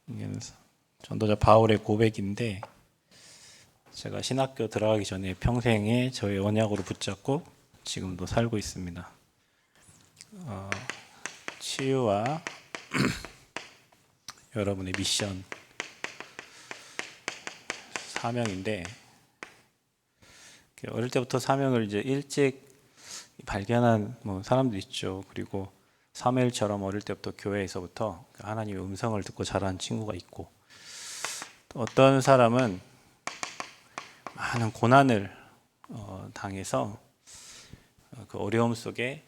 이게 전도자 바울의 고백인데, 제가 신학교 들어가기 전에 평생에 저의 언약으로 붙잡고 지금도 살고 있습니다. 치유와 여러분의 미션, 사명인데, 어릴 때부터 사명을 이제 일찍 발견한 사람도 있죠. 그리고 사무엘처럼 어릴 때부터 교회에서부터 하나님의 음성을 듣고 자란 친구가 있고, 또 어떤 사람은 많은 고난을 당해서 그 어려움 속에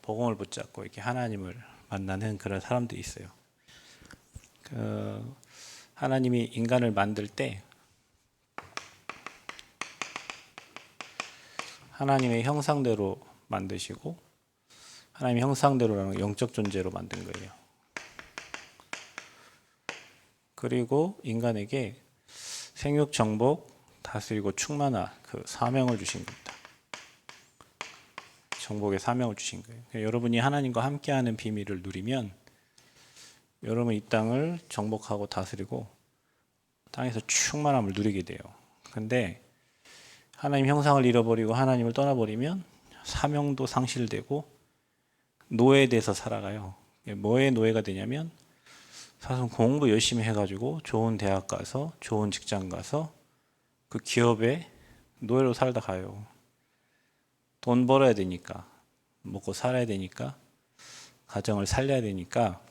복음을 붙잡고 이렇게 하나님을 만나는 그런 사람도 있어요. 하나님이 인간을 만들 때 하나님의 형상대로 만드시고, 하나님의 형상대로라는 영적 존재로 만든 거예요. 그리고 인간에게 생육, 정복, 다스리고 충만한 그 사명을 주신 겁니다. 정복의 사명을 주신 거예요. 여러분이 하나님과 함께하는 비밀을 누리면 여러분 이 땅을 정복하고 다스리고 땅에서 충만함을 누리게 돼요. 근데 하나님 형상을 잃어버리고 하나님을 떠나버리면 사명도 상실되고 노예돼서 살아가요. 뭐의 노예가 되냐면, 사실 공부 열심히 해가지고 좋은 대학 가서 좋은 직장 가서 그 기업에 노예로 살다 가요. 돈 벌어야 되니까, 먹고 살아야 되니까, 가정을 살려야 되니까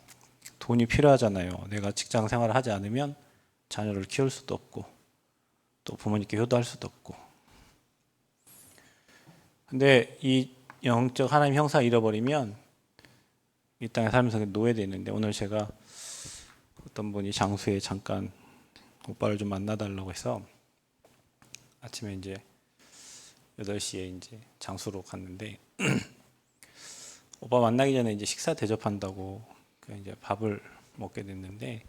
돈이 필요하잖아요. 내가 직장 생활을 하지 않으면 자녀를 키울 수도 없고 또 부모님께 효도할 수도 없고. 근데 이 영적 하나님 형상 잃어버리면 이 땅에 살면서 노예되는데, 오늘 제가 어떤 분이 장수에 잠깐 오빠를 좀 만나달라고 해서 아침에 이제 8시에 이제 장수로 갔는데, 오빠 만나기 전에 이제 식사 대접한다고 이제 밥을 먹게 됐는데,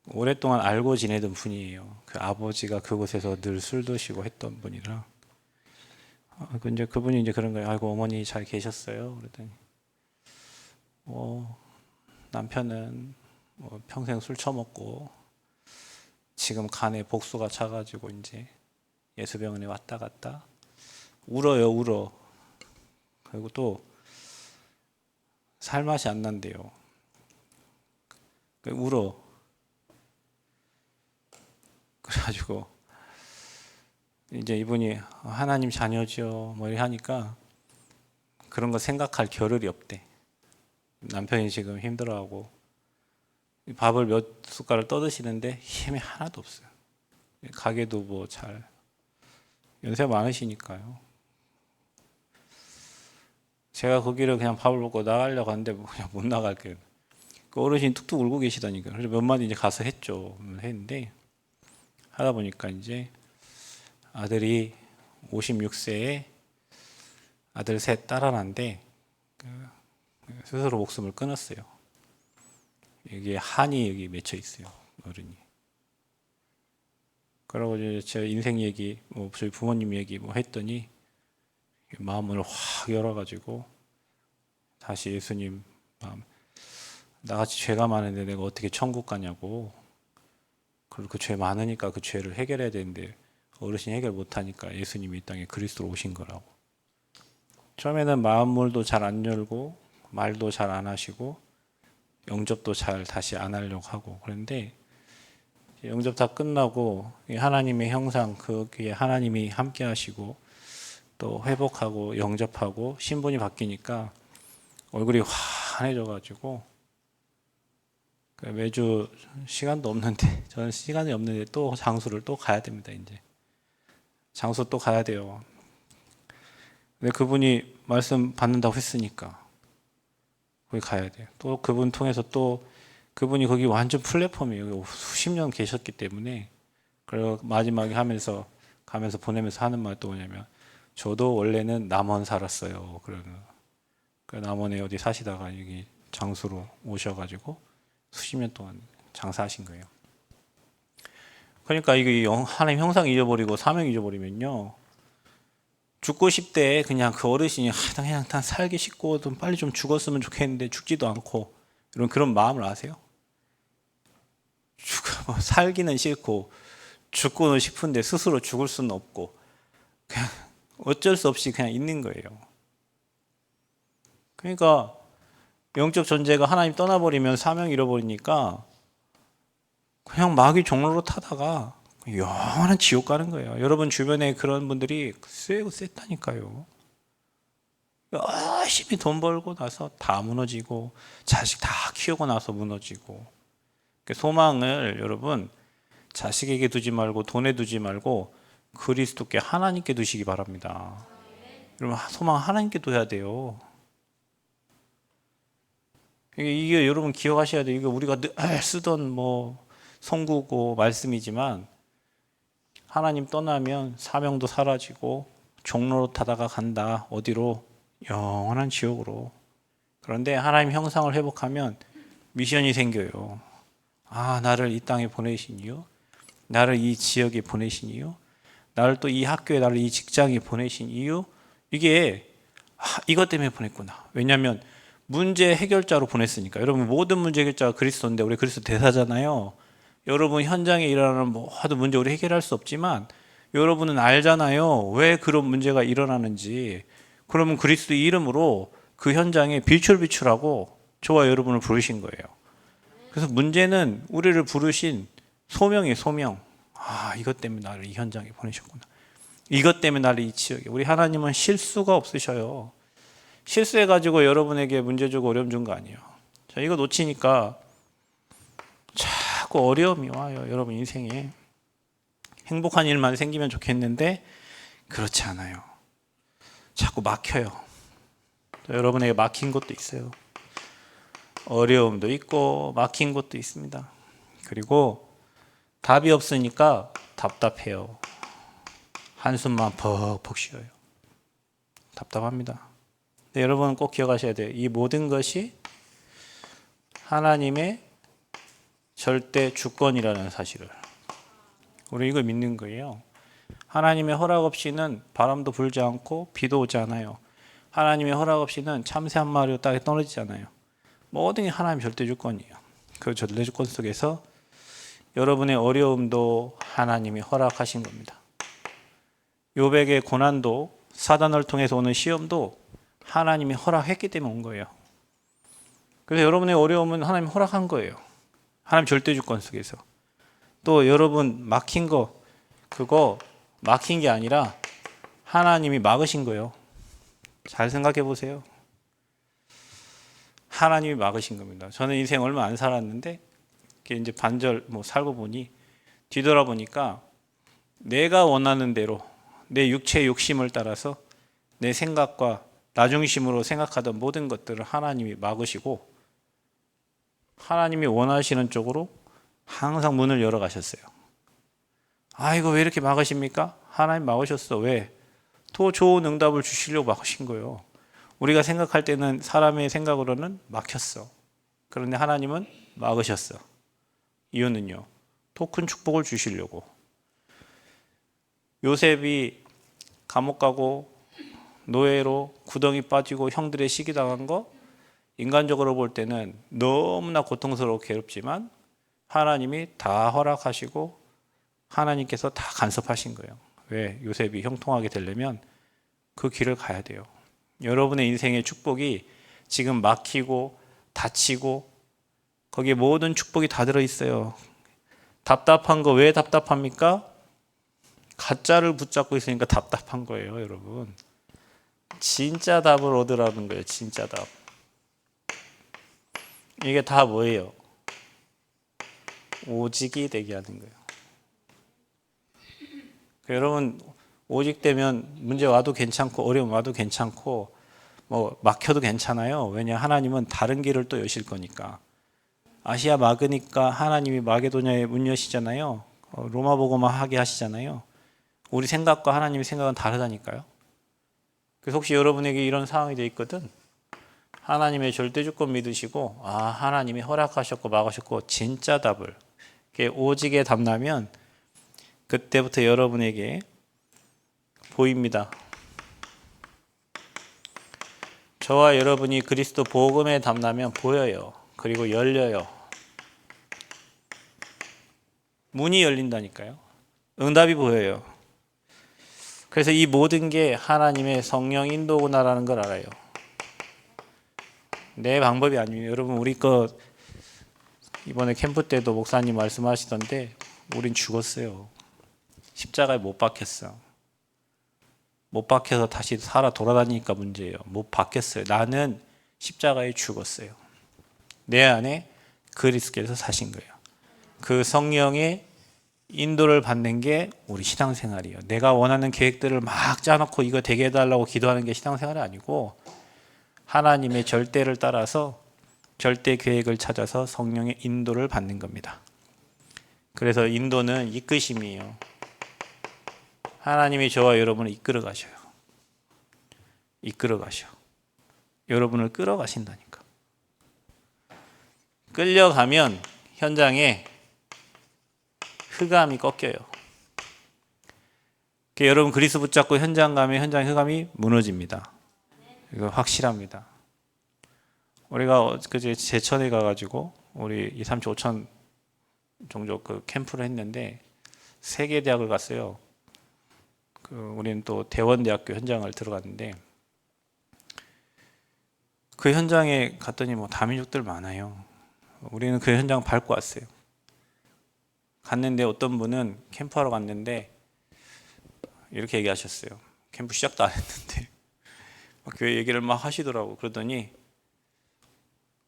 오랫동안 알고 지내던 분이에요. 그 아버지가 그곳에서 늘 술 드시고 했던 분이라. 이제 그분이 이제 그런 거예요. 아이고, 어머니 잘 계셨어요? 그랬더니 남편은 평생 술 처먹고 지금 간에 복수가 차가지고 이제 예수병원에 왔다 갔다 울어요, 울어. 그리고 또 살맛이 안 난대요. 울어. 그래가지고 이제 이분이 하나님 자녀죠 뭐 이렇게 하니까 그런 거 생각할 겨를이 없대. 남편이 지금 힘들어하고 밥을 몇 숟가락 떠드시는데 힘이 하나도 없어요. 가게도 뭐 잘, 연세 많으시니까요. 제가 거기를 그냥 밥을 먹고 나가려고 하는데 그냥 못 나갈게요. 그 어르신이 툭툭 울고 계시다니까요. 그래서 몇 마디 이제 가서 했는데, 하다 보니까 이제 아들이 56세에 아들 셋, 딸 하나인데 스스로 목숨을 끊었어요. 여기에 한이 여기 맺혀 있어요, 어른이. 그러고 이제 제 인생 얘기, 저희 부모님 얘기 했더니 마음을 확 열어가지고 다시 예수님 마음, 나같이 죄가 많은데 내가 어떻게 천국 가냐고. 그리고 그 죄 많으니까 그 죄를 해결해야 되는데 어르신이 해결 못하니까 예수님이 이 땅에 그리스도로 오신 거라고. 처음에는 마음물도 잘 안 열고 말도 잘 안 하시고 영접도 잘 다시 안 하려고 하고, 그런데 영접 다 끝나고 하나님의 형상, 거기에 하나님이 함께 하시고 또 회복하고 영접하고 신분이 바뀌니까 얼굴이 환해져가지고 매주 시간도 없는데, 저는 시간이 없는데 또 장수를 또 가야 됩니다. 이제 장수 또 가야 돼요. 근데 그분이 말씀 받는다고 했으니까 거기 가야 돼요. 또 그분 통해서 또 그분이 거기 완전 플랫폼이에요. 수십 년 계셨기 때문에. 그리고 마지막에 가면서 보내면서 하는 말 또 뭐냐면, 저도 원래는 남원 살았어요. 그러는 그 남원에 어디 사시다가 여기 장수로 오셔가지고 수십 년 동안 장사하신 거예요. 그러니까 이게 하나님 형상 잊어버리고 사명 잊어버리면요, 죽고 싶대. 그냥 그 어르신이 그냥 살기 쉽고 좀 빨리 좀 죽었으면 좋겠는데 죽지도 않고, 이런 그런 마음을 아세요? 살기는 싫고 죽고는 싶은데 스스로 죽을 수는 없고 그냥 어쩔 수 없이 그냥 있는 거예요. 그러니까 영적 존재가 하나님 떠나버리면 사명 잃어버리니까 그냥 마귀 종로로 타다가 영원한 지옥 가는 거예요. 여러분 주변에 그런 분들이 쎄고 쎄다니까요. 열심히 돈 벌고 나서 다 무너지고 자식 다 키우고 나서 무너지고. 소망을 여러분 자식에게 두지 말고 돈에 두지 말고 그리스도께 하나님께 두시기 바랍니다. 여러분 소망 하나님께 둬야 돼요. 이게 여러분 기억하셔야 돼요. 이거 우리가 늘 쓰던 송구고 말씀이지만 하나님 떠나면 사명도 사라지고 종로로 타다가 간다. 어디로? 영원한 지옥으로. 그런데 하나님 형상을 회복하면 미션이 생겨요. 아, 나를 이 땅에 보내신 이유, 나를 이 지역에 보내신 이유, 나를 또 이 학교에, 나를 이 직장에 보내신 이유, 이게 이것 때문에 보냈구나. 왜냐하면 문제 해결자로 보냈으니까. 여러분 모든 문제 해결자가 그리스도인데 우리 그리스도 대사잖아요. 여러분 현장에 일어나는 모든 문제 우리 해결할 수 없지만 여러분은 알잖아요. 왜 그런 문제가 일어나는지. 그러면 그리스도 이름으로 그 현장에 비출비출하고 저와 여러분을 부르신 거예요. 그래서 문제는 우리를 부르신 소명이에요. 소명. 아, 이것 때문에 나를 이 현장에 보내셨구나. 이것 때문에 나를 이 지역에. 우리 하나님은 실수가 없으셔요. 실수해가지고 여러분에게 문제 주고 어려움 준 거 아니에요. 자, 이거 놓치니까 자꾸 어려움이 와요. 여러분 인생에. 행복한 일만 생기면 좋겠는데 그렇지 않아요. 자꾸 막혀요. 여러분에게 막힌 것도 있어요. 어려움도 있고 막힌 것도 있습니다. 그리고 답이 없으니까 답답해요. 한숨만 퍽퍽 쉬어요. 답답합니다. 근데 여러분은 꼭 기억하셔야 돼요. 이 모든 것이 하나님의 절대 주권이라는 사실을. 우리 이걸 믿는 거예요. 하나님의 허락 없이는 바람도 불지 않고 비도 오지 않아요. 하나님의 허락 없이는 참새 한 마리도 땅에 떨어지지 않아요. 모든 게 하나님의 절대 주권이에요. 그 절대 주권 속에서 여러분의 어려움도 하나님이 허락하신 겁니다. 욥에게 고난도 사단을 통해서 오는 시험도 하나님이 허락했기 때문에 온 거예요. 그래서 여러분의 어려움은 하나님이 허락한 거예요. 하나님 절대 주권 속에서. 또 여러분 막힌 거 그거 막힌 게 아니라 하나님이 막으신 거예요. 잘 생각해 보세요. 하나님이 막으신 겁니다. 저는 인생 얼마 안 살았는데 이제 반절 살고 보니 뒤돌아보니까 내가 원하는 대로 내 육체의 욕심을 따라서 내 생각과 나 중심으로 생각하던 모든 것들을 하나님이 막으시고 하나님이 원하시는 쪽으로 항상 문을 열어 가셨어요. 아, 이거 왜 이렇게 막으십니까? 하나님 막으셨어. 왜? 더 좋은 응답을 주시려고 막으신 거예요. 우리가 생각할 때는 사람의 생각으로는 막혔어. 그런데 하나님은 막으셨어. 이유는요, 더 큰 축복을 주시려고. 요셉이 감옥 가고 노예로 구덩이 빠지고 형들의 시기당한 거 인간적으로 볼 때는 너무나 고통스럽고 괴롭지만 하나님이 다 허락하시고 하나님께서 다 간섭하신 거예요. 왜? 요셉이 형통하게 되려면 그 길을 가야 돼요. 여러분의 인생의 축복이 지금 막히고 다치고 거기에 모든 축복이 다 들어있어요. 답답한 거 왜 답답합니까? 가짜를 붙잡고 있으니까 답답한 거예요, 여러분. 진짜 답을 얻으라는 거예요, 진짜 답. 이게 다 뭐예요? 오직이 되게 하는 거예요. 여러분 오직 되면 문제 와도 괜찮고 어려움 와도 괜찮고 막혀도 괜찮아요. 왜냐 하나님은 다른 길을 또 여실 거니까. 아시아 막으니까 하나님이 마게도냐에 문 여시잖아요. 로마복음화 하게 하시잖아요. 우리 생각과 하나님의 생각은 다르다니까요. 그래서 혹시 여러분에게 이런 상황이 돼 있거든. 하나님의 절대주권 믿으시고 하나님이 허락하셨고 막으셨고 진짜 답을 오직에 답나면 그때부터 여러분에게 보입니다. 저와 여러분이 그리스도 복음에 답나면 보여요. 그리고 열려요. 문이 열린다니까요. 응답이 보여요. 그래서 이 모든 게 하나님의 성령 인도구나라는 걸 알아요. 내 방법이 아니에요. 여러분 우리 거 이번에 캠프 때도 목사님 말씀하시던데 우린 죽었어요. 십자가에 못 박혔어. 못 박혀서 다시 살아 돌아다니니까 문제예요. 못 박혔어요. 나는 십자가에 죽었어요. 내 안에 그리스도께서 사신 거예요. 그 성령의 인도를 받는 게 우리 신앙생활이에요. 내가 원하는 계획들을 막 짜놓고 이거 되게 해달라고 기도하는 게 신앙생활이 아니고 하나님의 절대를 따라서 절대 계획을 찾아서 성령의 인도를 받는 겁니다. 그래서 인도는 이끄심이에요. 하나님이 저와 여러분을 이끌어 가셔요. 이끌어 가셔. 여러분을 끌어가신다니까. 끌려가면 현장에 흑암이 꺾여요. 여러분 그리스도 붙잡고 현장 가면 현장 흑암이 무너집니다. 이거 확실합니다. 우리가 그제 제천에 가가지고 우리 2, 3천, 5천 정도 그 캠프를 했는데 3개 대학을 갔어요. 우리는 또 대원대학교 현장을 들어갔는데 그 현장에 갔더니 뭐 다민족들 많아요. 우리는 그 현장 밟고 왔어요. 갔는데 어떤 분은 캠프하러 갔는데 이렇게 얘기하셨어요. 캠프 시작도 안 했는데 교회 얘기를 막 하시더라고. 그러더니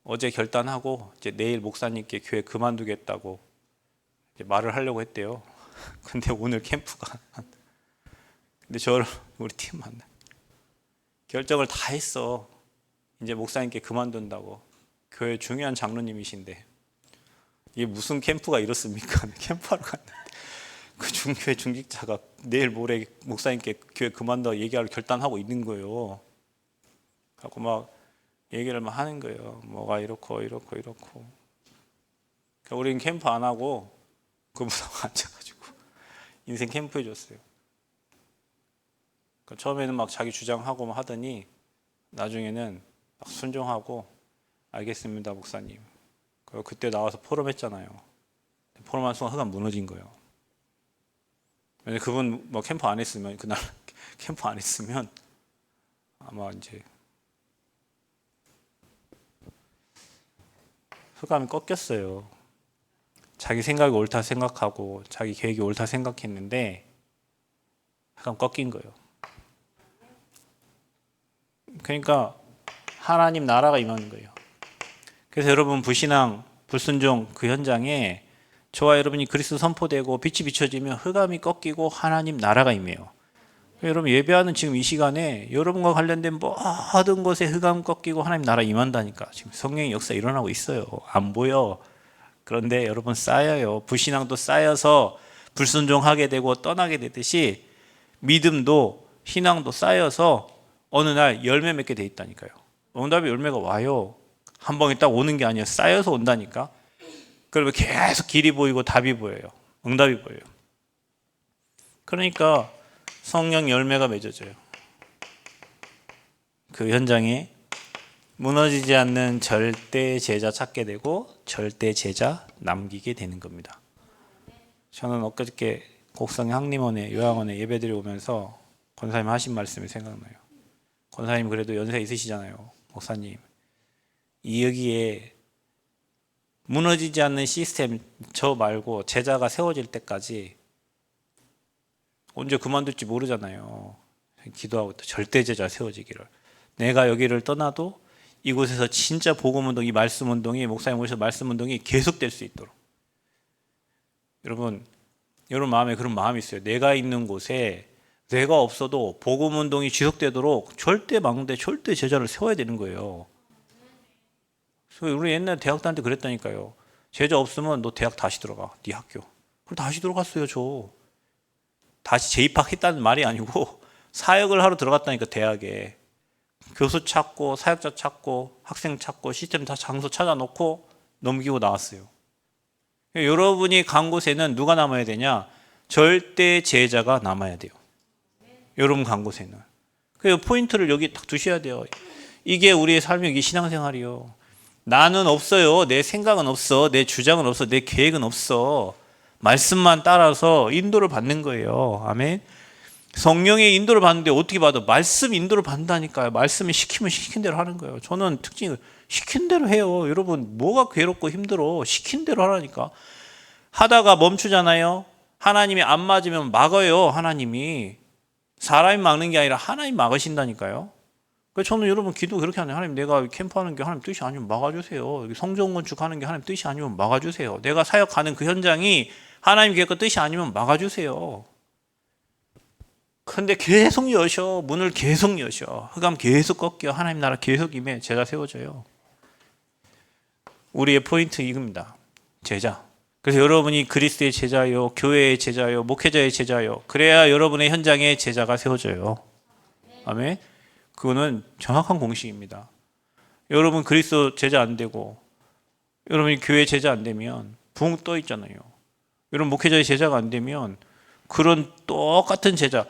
어제 결단하고 이제 내일 목사님께 교회 그만두겠다고 이제 말을 하려고 했대요. 근데 오늘 캠프가 근데 저를 우리 팀 만나 결정을 다 했어. 이제 목사님께 그만둔다고. 교회 중요한 장로님이신데 이게 무슨 캠프가 이렇습니까? 캠프하러 갔는데 그 중교회 중직자가 내일 모레 목사님께 교회 그만둬 얘기하러 결단하고 있는 거예요. 하고 막 얘기를 막 하는 거예요. 뭐가 이렇고 이렇고 이렇고. 그러니까 우리는 캠프 안 하고 그 무당 앉아가지고 인생 캠프 해줬어요. 그러니까 처음에는 막 자기 주장하고 막 하더니 나중에는 막 순종하고 알겠습니다 목사님. 그때 나와서 포럼 했잖아요. 포럼한 순간 흑암 무너진 거예요. 왜냐면 그분 뭐 캠프 안 했으면 그날 캠프 안 했으면 아마 이제 흑암이 꺾였어요. 자기 생각이 옳다 생각하고 자기 계획이 옳다 생각했는데 흑암 꺾인 거예요. 그러니까 하나님 나라가 임하는 거예요. 그래서 여러분 불신앙, 불순종 그 현장에 저와 여러분이 그리스도 선포되고 빛이 비춰지면 흑암이 꺾이고 하나님 나라가 임해요. 여러분 예배하는 지금 이 시간에 여러분과 관련된 모든 것에 흑암 꺾이고 하나님 나라 임한다니까. 지금 성령의 역사 일어나고 있어요. 안 보여. 그런데 여러분 쌓여요. 불신앙도 쌓여서 불순종하게 되고 떠나게 되듯이 믿음도 신앙도 쌓여서 어느 날 열매 맺게 돼 있다니까요. 응답의 열매가 와요. 한 번에 딱 오는 게 아니라 쌓여서 온다니까. 그러면 계속 길이 보이고 답이 보여요. 응답이 보여요. 그러니까 성령 열매가 맺어져요. 그 현장에 무너지지 않는 절대 제자 찾게 되고 절대 제자 남기게 되는 겁니다. 저는 엊그저께 곡성 향림원에 요양원에 예배드려 오면서 권사님 하신 말씀이 생각나요. 권사님 그래도 연세 있으시잖아요. 목사님 이 여기에 무너지지 않는 시스템 저 말고 제자가 세워질 때까지 언제 그만둘지 모르잖아요. 기도하고 또 절대 제자 세워지기를. 내가 여기를 떠나도 이곳에서 진짜 복음운동, 이 말씀운동이 목사님 오셔서 말씀운동이 계속될 수 있도록. 여러분 마음에 그런 마음이 있어요. 내가 있는 곳에 내가 없어도 복음운동이 지속되도록 절대 망대, 절대 제자를 세워야 되는 거예요. 그래서 우리 옛날 대학 다닐 때 그랬다니까요. 제자 없으면 너 대학 다시 들어가. 네 학교. 그럼 다시 들어갔어요. 저 다시 재입학했다는 말이 아니고 사역을 하러 들어갔다니까. 대학에 교수 찾고 사역자 찾고 학생 찾고 시스템 다 장소 찾아놓고 넘기고 나왔어요. 여러분이 간 곳에는 누가 남아야 되냐? 절대 제자가 남아야 돼요. 여러분 간 곳에는. 그 포인트를 여기 딱 두셔야 돼요. 이게 우리의 삶이, 이게 신앙생활이요. 나는 없어요. 내 생각은 없어. 내 주장은 없어. 내 계획은 없어. 말씀만 따라서 인도를 받는 거예요. 아멘. 성령의 인도를 받는데 어떻게 받아? 말씀 인도를 받는다니까요. 말씀이 시키면 시킨 대로 하는 거예요. 저는 특징이 시킨 대로 해요. 여러분 뭐가 괴롭고 힘들어? 시킨 대로 하라니까. 하다가 멈추잖아요. 하나님이 안 맞으면 막아요. 하나님이. 사람이 막는 게 아니라 하나님 막으신다니까요. 그래서 저는 여러분 기도 그렇게 하네요. 하나님 내가 캠프하는 게 하나님 뜻이 아니면 막아주세요. 성전 건축하는 게 하나님 뜻이 아니면 막아주세요. 내가 사역하는 그 현장이 하나님 계획과 뜻이 아니면 막아주세요. 근데 계속 여셔. 문을 계속 여셔. 흑암 계속 꺾여. 하나님 나라 계속 임해. 제자 세워져요. 우리의 포인트 이겁니다. 제자. 그래서 여러분이 그리스도의 제자요, 교회의 제자요, 목회자의 제자요. 그래야 여러분의 현장에 제자가 세워져요. 아멘. 그거는 정확한 공식입니다. 여러분 그리스도 제자 안 되고 여러분이 교회 제자 안 되면 붕 떠 있잖아요. 여러분 목회자의 제자가 안 되면 그런 똑같은 제자,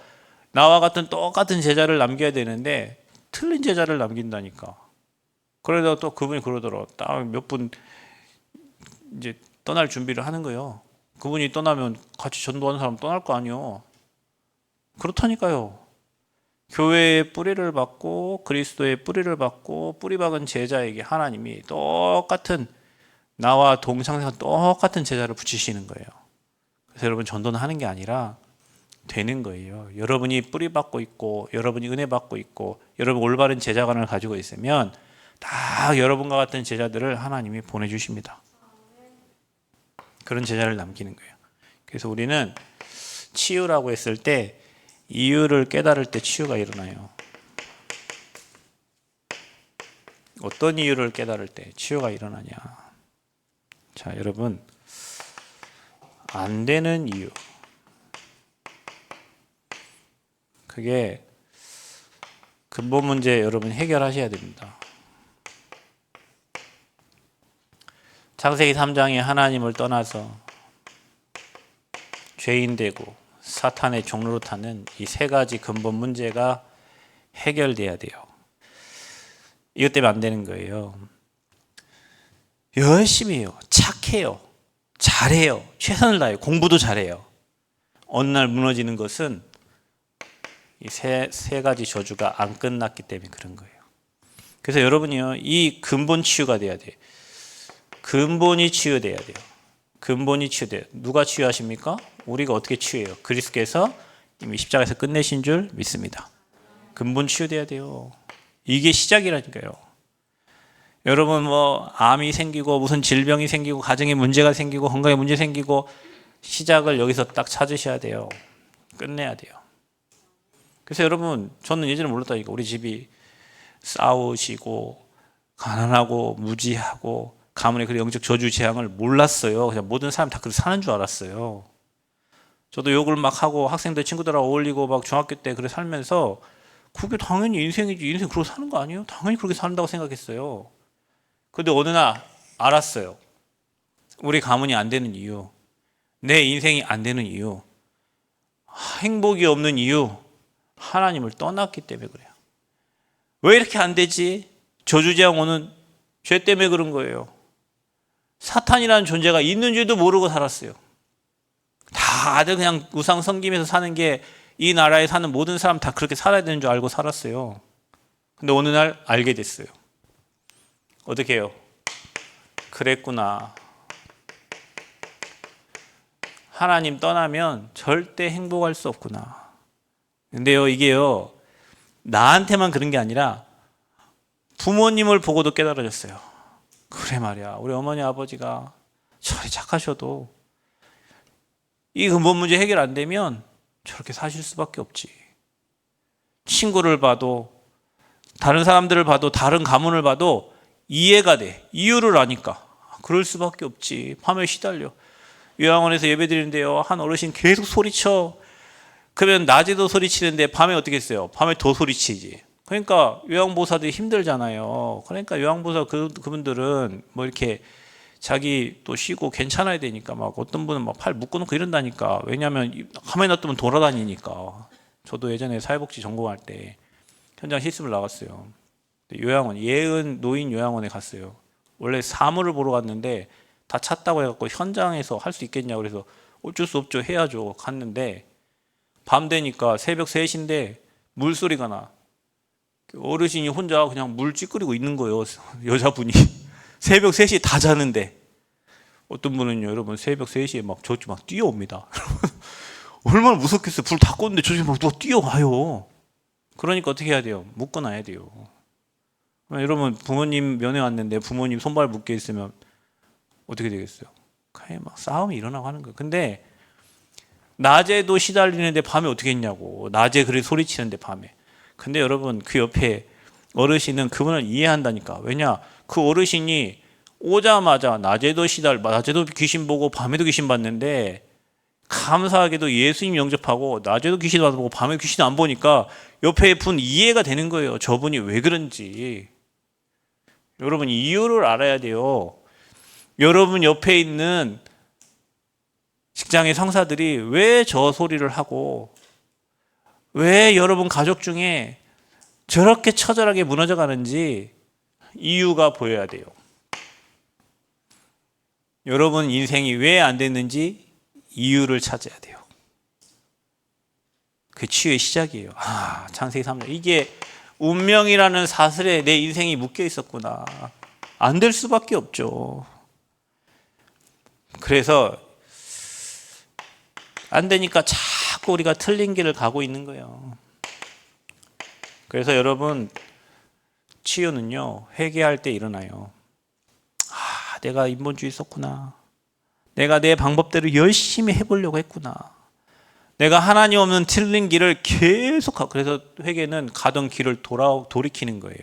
나와 같은 똑같은 제자를 남겨야 되는데 틀린 제자를 남긴다니까. 그러다가 또 그분이 그러더라고. 딱 몇 분 이제 떠날 준비를 하는 거예요. 그분이 떠나면 같이 전도하는 사람 떠날 거 아니에요. 그렇다니까요. 교회의 뿌리를 받고 그리스도의 뿌리를 받고 뿌리 박은 제자에게 하나님이 똑같은 나와 동상에서 똑같은 제자를 붙이시는 거예요. 그래서 여러분 전도는 하는 게 아니라 되는 거예요. 여러분이 뿌리 받고 있고 여러분이 은혜 받고 있고 여러분 올바른 제자관을 가지고 있으면 다 여러분과 같은 제자들을 하나님이 보내주십니다. 그런 제자를 남기는 거예요. 그래서 우리는 치유라고 했을 때 이유를 깨달을 때 치유가 일어나요. 어떤 이유를 깨달을 때 치유가 일어나냐. 자, 여러분 안 되는 이유. 그게 근본 문제 여러분 해결하셔야 됩니다. 창세기 3장에 하나님을 떠나서 죄인 되고 사탄의 종로로 타는 이 세 가지 근본 문제가 해결돼야 돼요. 이것 때문에 안 되는 거예요. 열심히 해요. 착해요. 잘해요. 최선을 다해요. 공부도 잘해요. 어느 날 무너지는 것은 이 세 가지 저주가 안 끝났기 때문에 그런 거예요. 그래서 여러분이요, 이 근본 치유가 돼야 돼요. 근본이 치유돼야 돼요. 근본이 치유돼요. 누가 치유하십니까? 우리가 어떻게 치유해요? 그리스도께서 이미 십자가에서 끝내신 줄 믿습니다. 근본 치유돼야 돼요. 이게 시작이라니까요. 여러분 뭐 암이 생기고 무슨 질병이 생기고 가정에 문제가 생기고 건강에 문제 생기고 시작을 여기서 딱 찾으셔야 돼요. 끝내야 돼요. 그래서 여러분 저는 예전에 몰랐다니까. 우리 집이 싸우시고 가난하고 무지하고 가문의 그 영적 저주 재앙을 몰랐어요. 그냥 모든 사람 다 그렇게 사는 줄 알았어요. 저도 욕을 막 하고 학생들 친구들하고 어울리고 막 중학교 때 그렇게 살면서 그게 당연히 인생이지. 인생 그렇게 사는 거 아니에요? 당연히 그렇게 산다고 생각했어요. 근데 어느 날 알았어요. 우리 가문이 안 되는 이유, 내 인생이 안 되는 이유, 행복이 없는 이유, 하나님을 떠났기 때문에 그래요. 왜 이렇게 안 되지? 저주재앙 오는 죄 때문에 그런 거예요. 사탄이라는 존재가 있는 줄도 모르고 살았어요. 다들 그냥 우상 섬기면서 사는 게 이 나라에 사는 모든 사람 다 그렇게 살아야 되는 줄 알고 살았어요. 근데 어느 날 알게 됐어요. 어떻게 해요? 그랬구나. 하나님 떠나면 절대 행복할 수 없구나. 근데요, 이게요, 나한테만 그런 게 아니라 부모님을 보고도 깨달아졌어요. 그래 말이야. 우리 어머니 아버지가 저리 착하셔도 이 근본 문제 해결 안 되면 저렇게 사실 수밖에 없지. 친구를 봐도 다른 사람들을 봐도 다른 가문을 봐도 이해가 돼. 이유를 아니까. 그럴 수밖에 없지. 밤에 시달려. 요양원에서 예배드리는데요, 한 어르신 계속 소리쳐. 그러면 낮에도 소리치는데 밤에 어떻게 했어요? 밤에 더 소리치지. 그러니까 요양보호사들이 힘들잖아요. 그러니까 요양보호사 그분들은 뭐 이렇게 자기 또 쉬고 괜찮아야 되니까 막 어떤 분은 막 팔 묶어놓고 이런다니까. 왜냐하면 가만히 놔두면 돌아다니니까. 저도 예전에 사회복지 전공할 때 현장 실습을 나갔어요. 요양원, 예은 노인 요양원에 갔어요. 원래 사물을 보러 갔는데 다 찼다고 해갖고 현장에서 할 수 있겠냐고 그래서 어쩔 수 없죠. 해야죠. 갔는데 밤 되니까 새벽 3시인데 물소리가 나. 어르신이 혼자 그냥 물 찌끄리고 있는 거예요. 여자분이. 새벽 3시에 다 자는데. 어떤 분은요, 여러분, 새벽 3시에 막 저쪽 막 뛰어옵니다. 얼마나 무섭겠어요. 불 다 껐는데 저쪽에 막 누가 뛰어와요. 그러니까 어떻게 해야 돼요? 묶어놔야 돼요. 여러분, 부모님 면회 왔는데 부모님 손발 묶여 있으면 어떻게 되겠어요? 그냥 막 싸움이 일어나고 하는 거예요. 근데 낮에도 시달리는데 밤에 어떻게 했냐고. 낮에 그렇게 소리치는데 밤에. 근데 여러분, 그 옆에 어르신은 그분을 이해한다니까. 왜냐? 그 어르신이 오자마자 낮에도 귀신 보고 밤에도 귀신 봤는데, 감사하게도 예수님 영접하고 낮에도 귀신 보고 밤에 귀신 안 보니까 옆에 분 이해가 되는 거예요. 저분이 왜 그런지. 여러분, 이유를 알아야 돼요. 여러분 옆에 있는 직장의 상사들이 왜 저 소리를 하고, 왜 여러분 가족 중에 저렇게 처절하게 무너져 가는지 이유가 보여야 돼요. 여러분 인생이 왜 안 됐는지 이유를 찾아야 돼요. 그 치유의 시작이에요. 창세기 3장. 이게 운명이라는 사슬에 내 인생이 묶여 있었구나. 안 될 수밖에 없죠. 그래서 안 되니까 자꾸 우리가 틀린 길을 가고 있는 거예요. 그래서 여러분, 치유는요, 회개할 때 일어나요. 내가 인본주의 썼구나. 내가 내 방법대로 열심히 해보려고 했구나. 내가 하나님 없는 틀린 길을 계속 하고, 그래서 회개는 가던 길을 돌이키는 거예요.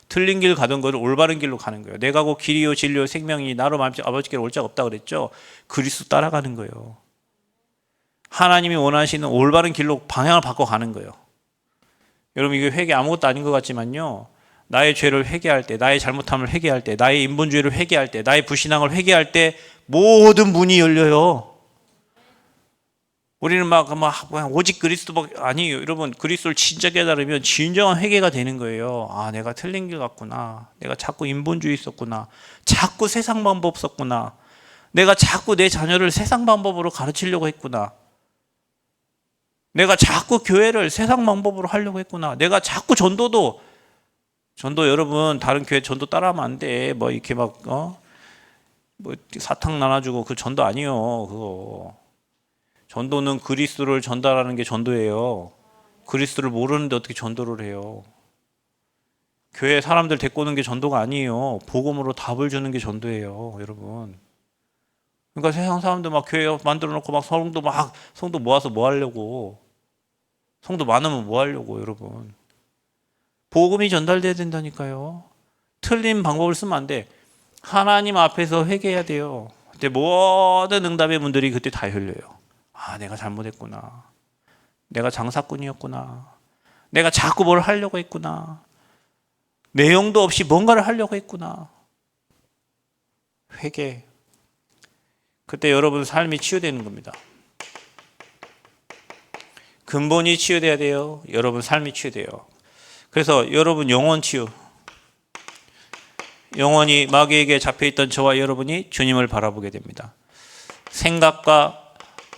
틀린 길 가던 거를 올바른 길로 가는 거예요. 내가 곧 길이요 진리요 생명이니 나로 아버지께로 올 자가 없다 그랬죠. 그리스도 따라가는 거예요. 하나님이 원하시는 올바른 길로 방향을 바꿔가는 거예요. 여러분, 이게 회개 아무것도 아닌 것 같지만요, 나의 죄를 회개할 때, 나의 잘못함을 회개할 때, 나의 인본주의를 회개할 때, 나의 불신앙을 회개할 때 모든 문이 열려요. 우리는 막 오직 그리스도밖에 아니에요. 여러분, 그리스도를 진짜 깨달으면 진정한 회개가 되는 거예요. 내가 틀린 길 갔구나. 내가 자꾸 인본주의 썼구나. 자꾸 세상 방법 썼구나. 내가 자꾸 내 자녀를 세상 방법으로 가르치려고 했구나. 내가 자꾸 교회를 세상 방법으로 하려고 했구나. 내가 자꾸 전도 여러분, 다른 교회 전도 따라하면 안 돼. 이렇게 사탕 나눠주고 그 전도 아니에요. 그거. 전도는 그리스도를 전달하는 게 전도예요. 그리스도를 모르는데 어떻게 전도를 해요? 교회 사람들 데리고 오는 게 전도가 아니에요. 복음으로 답을 주는 게 전도예요, 여러분. 그러니까 세상 사람들 막 교회 만들어 놓고 막 성도 모아서 뭐 하려고? 성도 많으면 뭐 하려고, 여러분? 복음이 전달돼야 된다니까요. 틀린 방법을 쓰면 안 돼. 하나님 앞에서 회개해야 돼요. 그때 모든 응답의 문들이 그때 다 열려요. 내가 잘못했구나. 내가 장사꾼이었구나. 내가 자꾸 뭘 하려고 했구나. 내용도 없이 뭔가를 하려고 했구나. 회개. 그때 여러분 삶이 치유되는 겁니다. 근본이 치유돼야 돼요. 여러분 삶이 치유돼요. 그래서 여러분 영혼 치유. 영혼이 마귀에게 잡혀있던 저와 여러분이 주님을 바라보게 됩니다. 생각과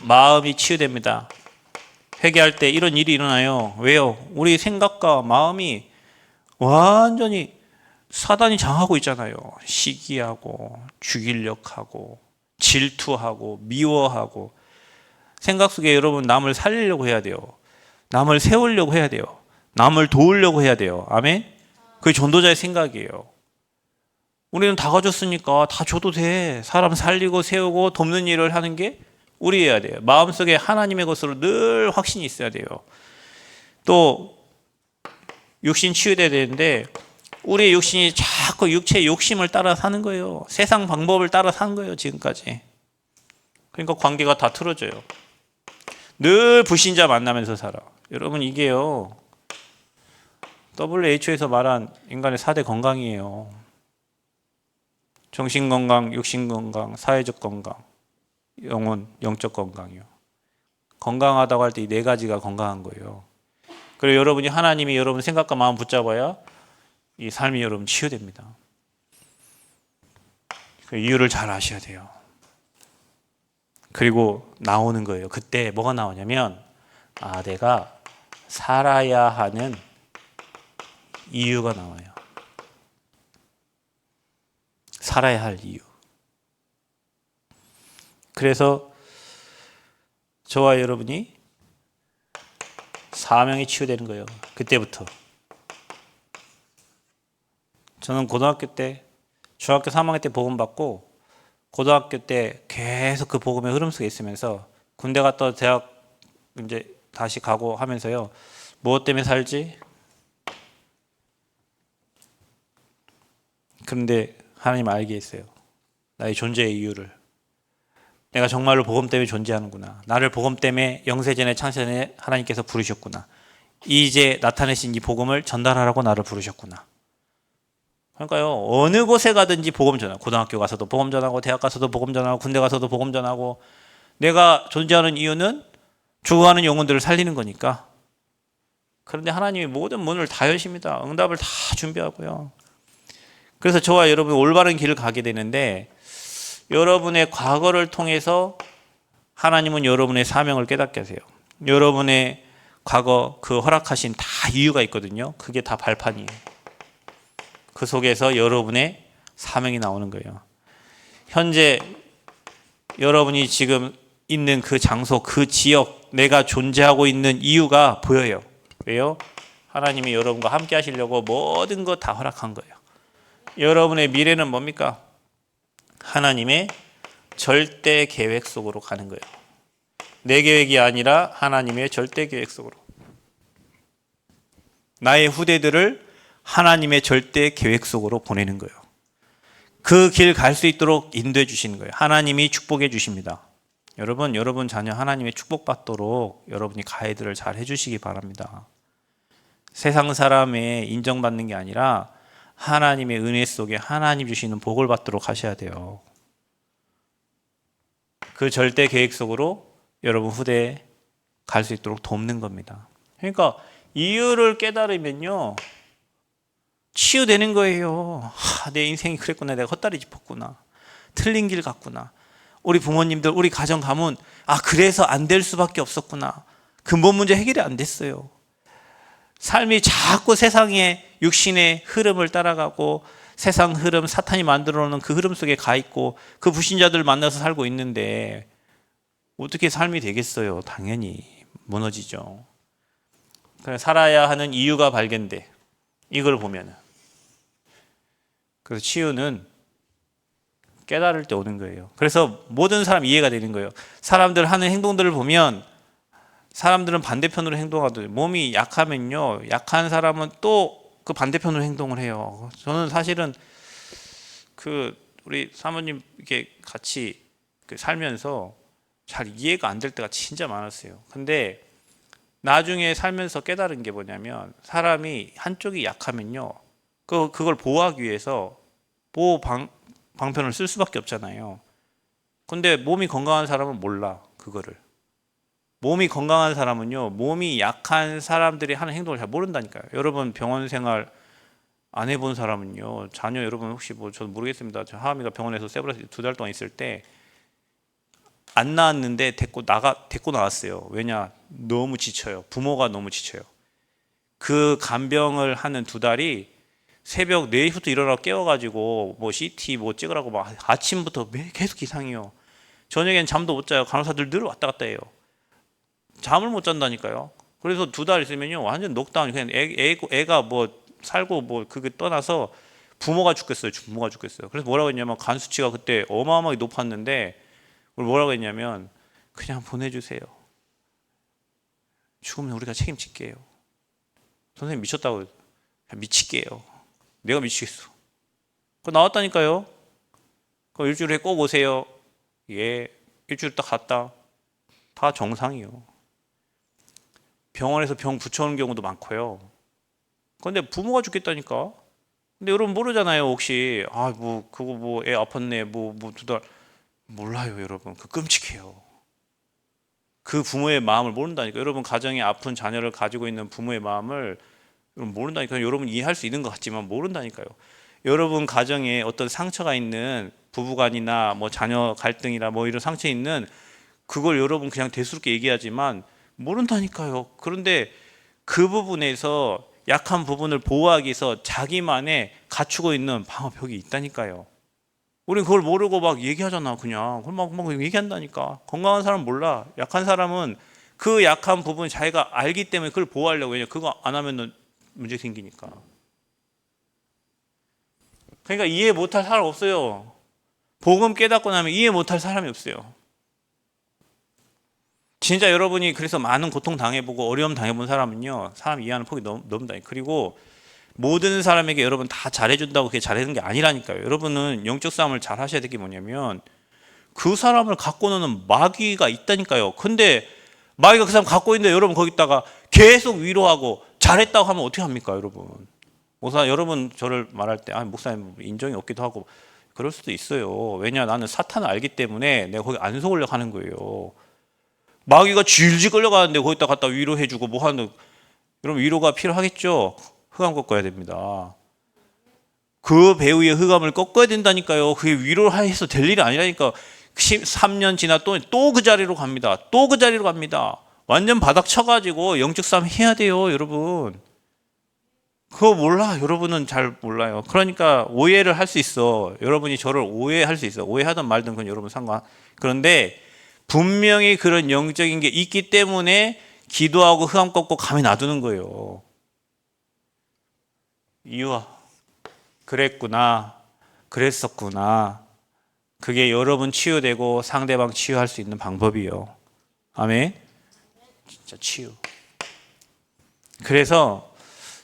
마음이 치유됩니다. 회개할 때 이런 일이 일어나요. 왜요? 우리 생각과 마음이 완전히 사단이 장하고 있잖아요. 시기하고 죽이려고 질투하고 미워하고. 생각 속에 여러분 남을 살리려고 해야 돼요. 남을 세우려고 해야 돼요. 남을 도우려고 해야 돼요. 아멘? 그게 전도자의 생각이에요. 우리는 다 가졌으니까 다 줘도 돼. 사람 살리고 세우고 돕는 일을 하는 게 우리 해야 돼요. 마음속에 하나님의 것으로 늘 확신이 있어야 돼요. 또 육신 치유돼야 되는데 우리의 육신이 자꾸 육체의 욕심을 따라 사는 거예요. 세상 방법을 따라 사는 거예요, 지금까지. 그러니까 관계가 다 틀어져요. 늘 불신자 만나면서 살아. 여러분, 이게요, WHO에서 말한 인간의 4대 건강이에요. 정신건강, 육신건강, 사회적 건강, 영적 건강이요. 건강하다고 할 때 이 4가지가 건강한 거예요. 그리고 여러분이 하나님이 여러분 생각과 마음 붙잡아야 이 삶이 여러분 치유됩니다. 그 이유를 잘 아셔야 돼요. 그리고 나오는 거예요. 그때 뭐가 나오냐면 내가 살아야 하는 이유가 나와요. 살아야 할 이유. 그래서 저와 여러분이 사명이 치유되는 거예요. 그때부터. 저는 고등학교 때, 중학교 3학년 때 복음 받고 고등학교 때 계속 그 복음의 흐름 속에 있으면서 군대 갔다 대학 이제 다시 가고 하면서요. 무엇 때문에 살지? 그런데 하나님 알게 했어요. 나의 존재의 이유를. 내가 정말로 복음 때문에 존재하는구나. 나를 복음 때문에 영세전에 창세전에 하나님께서 부르셨구나. 이제 나타내신 이 복음을 전달하라고 나를 부르셨구나. 그러니까요, 어느 곳에 가든지 복음 전하고, 고등학교 가서도 복음 전하고, 대학 가서도 복음 전하고, 군대 가서도 복음 전하고, 내가 존재하는 이유는 죽어가는 영혼들을 살리는 거니까. 그런데 하나님이 모든 문을 다 여십니다. 응답을 다 준비하고요. 그래서 저와 여러분이 올바른 길을 가게 되는데, 여러분의 과거를 통해서 하나님은 여러분의 사명을 깨닫게 하세요. 여러분의 과거 그 허락하신 다 이유가 있거든요. 그게 다 발판이에요. 그 속에서 여러분의 사명이 나오는 거예요. 현재 여러분이 지금 있는 그 장소, 그 지역, 내가 존재하고 있는 이유가 보여요. 왜요? 하나님이 여러분과 함께 하시려고 모든 거 다 허락한 거예요. 여러분의 미래는 뭡니까? 하나님의 절대 계획 속으로 가는 거예요. 내 계획이 아니라 하나님의 절대 계획 속으로. 나의 후대들을 하나님의 절대 계획 속으로 보내는 거예요. 그 길 갈 수 있도록 인도해 주시는 거예요. 하나님이 축복해 주십니다. 여러분 자녀 하나님의 축복받도록 여러분이 가이드를 잘 해주시기 바랍니다. 세상 사람의 인정받는 게 아니라 하나님의 은혜 속에 하나님 주시는 복을 받도록 하셔야 돼요. 그 절대 계획 속으로 여러분 후대에 갈 수 있도록 돕는 겁니다. 그러니까 이유를 깨달으면요, 치유되는 거예요. 내 인생이 그랬구나. 내가 헛다리 짚었구나. 틀린 길 갔구나. 우리 부모님들, 우리 가정 가문, 그래서 안 될 수밖에 없었구나. 근본 문제 해결이 안 됐어요. 삶이 자꾸 세상의 육신의 흐름을 따라가고 세상 흐름, 사탄이 만들어 놓은 그 흐름 속에 가 있고 그 불신자들 만나서 살고 있는데 어떻게 삶이 되겠어요? 당연히 무너지죠. 살아야 하는 이유가 발견돼. 이걸 보면은. 그래서 치유는 깨달을 때 오는 거예요. 그래서 모든 사람 이해가 되는 거예요. 사람들 하는 행동들을 보면 사람들은 반대편으로 행동하더라고요. 몸이 약하면요, 약한 사람은 또 그 반대편으로 행동을 해요. 저는 사실은 우리 사모님 이렇게 같이 살면서 잘 이해가 안 될 때가 진짜 많았어요. 근데 나중에 살면서 깨달은 게 뭐냐면 사람이 한쪽이 약하면요, 그걸 보호하기 위해서 보호 방편을 쓸 수밖에 없잖아요. 근데 몸이 건강한 사람은 몰라, 그거를. 몸이 건강한 사람은요, 몸이 약한 사람들이 하는 행동을 잘 모른다니까요. 여러분 병원 생활 안 해본 사람은요, 자녀 여러분 혹시 저는 모르겠습니다. 저 하은이가 병원에서 세브란스 2달 동안 있을 때 안 나왔는데 데리고 나왔어요. 왜냐? 너무 지쳐요. 부모가 너무 지쳐요. 그 간병을 하는 2달이 새벽 4시부터 일어나서 깨워가지고 CT 찍으라고 막 아침부터 계속 이상해요. 저녁엔 잠도 못 자요. 간호사들 늘 왔다 갔다 해요. 잠을 못 잔다니까요. 그래서 2달 있으면요, 완전 녹다운. 그냥 애가 살고 그게 떠나서 부모가 죽겠어요. 부모가 죽겠어요. 그래서 뭐라고 했냐면 간 수치가 그때 어마어마하게 높았는데 뭐라고 했냐면 그냥 보내주세요. 죽으면 우리가 책임질게요. 선생님 미쳤다고. 미칠게요. 내가 미치겠어. 그거 나왔다니까요. 그럼 일주일에 꼭 오세요. 예, 일주일 딱 갔다. 다 정상이요. 병원에서 병 붙여오는 경우도 많고요. 근데 부모가 죽겠다니까. 근데 여러분 모르잖아요. 혹시 그거 애 아팠네 2달 몰라요. 여러분 그 끔찍해요. 그 부모의 마음을 모른다니까. 여러분 가정에 아픈 자녀를 가지고 있는 부모의 마음을 여러분 모른다니까요. 여러분 이해할 수 있는 것 같지만 모른다니까요. 여러분 가정에 어떤 상처가 있는 부부간이나 자녀 갈등이나 이런 상처 있는 그걸 여러분 그냥 대수롭게 얘기하지만 모른다니까요. 그런데 그 부분에서 약한 부분을 보호하기 위해서 자기만의 갖추고 있는 방어벽이 있다니까요. 우린 그걸 모르고 막 얘기하잖아. 그냥 그걸 막 얘기한다니까. 건강한 사람은 몰라. 약한 사람은 그 약한 부분 자기가 알기 때문에 그걸 보호하려고 해요. 그거 안 하면 문제 생기니까. 그러니까 이해 못할 사람 없어요. 복음 깨닫고 나면 이해 못할 사람이 없어요. 진짜 여러분이 그래서 많은 고통 당해보고 어려움 당해본 사람은요, 사람 이해하는 폭이 넓다. 그리고 모든 사람에게 여러분 다 잘해준다고 그게 잘해주는 게 아니라니까요. 여러분은 영적 싸움을 잘 하셔야 될 게 뭐냐면 그 사람을 갖고 노는 마귀가 있다니까요. 근데 마귀가 그 사람 갖고 있는데 여러분 거기다가 계속 위로하고 잘했다고 하면 어떻게 합니까, 여러분? 목사, 여러분 저를 말할 때 목사님 인정이 없기도 하고 그럴 수도 있어요. 왜냐, 나는 사탄을 알기 때문에 내가 거기 안 속으려고 하는 거예요. 마귀가 질질 끌려가는데 거기다 갖다 위로해주고 뭐 하는, 여러분 위로가 필요하겠죠? 흑암 꺾어야 됩니다. 그 배우의 흑암을 꺾어야 된다니까요. 그게 위로를 해서 될 일이 아니라니까. 3년 지나 또 그 자리로 갑니다. 또 그 자리로 갑니다. 완전 바닥 쳐가지고 영적 싸움 해야 돼요, 여러분. 그거 몰라. 여러분은 잘 몰라요. 그러니까 오해를 할 수 있어. 여러분이 저를 오해할 수 있어. 오해하든 말든 그건 여러분 상관. 그런데 분명히 그런 영적인 게 있기 때문에 기도하고 흑암 꺾고 가만히 놔두는 거예요. 이유와 그랬구나, 그랬었구나. 그게 여러분 치유되고 상대방 치유할 수 있는 방법이에요. 아멘. 진짜 치유. 그래서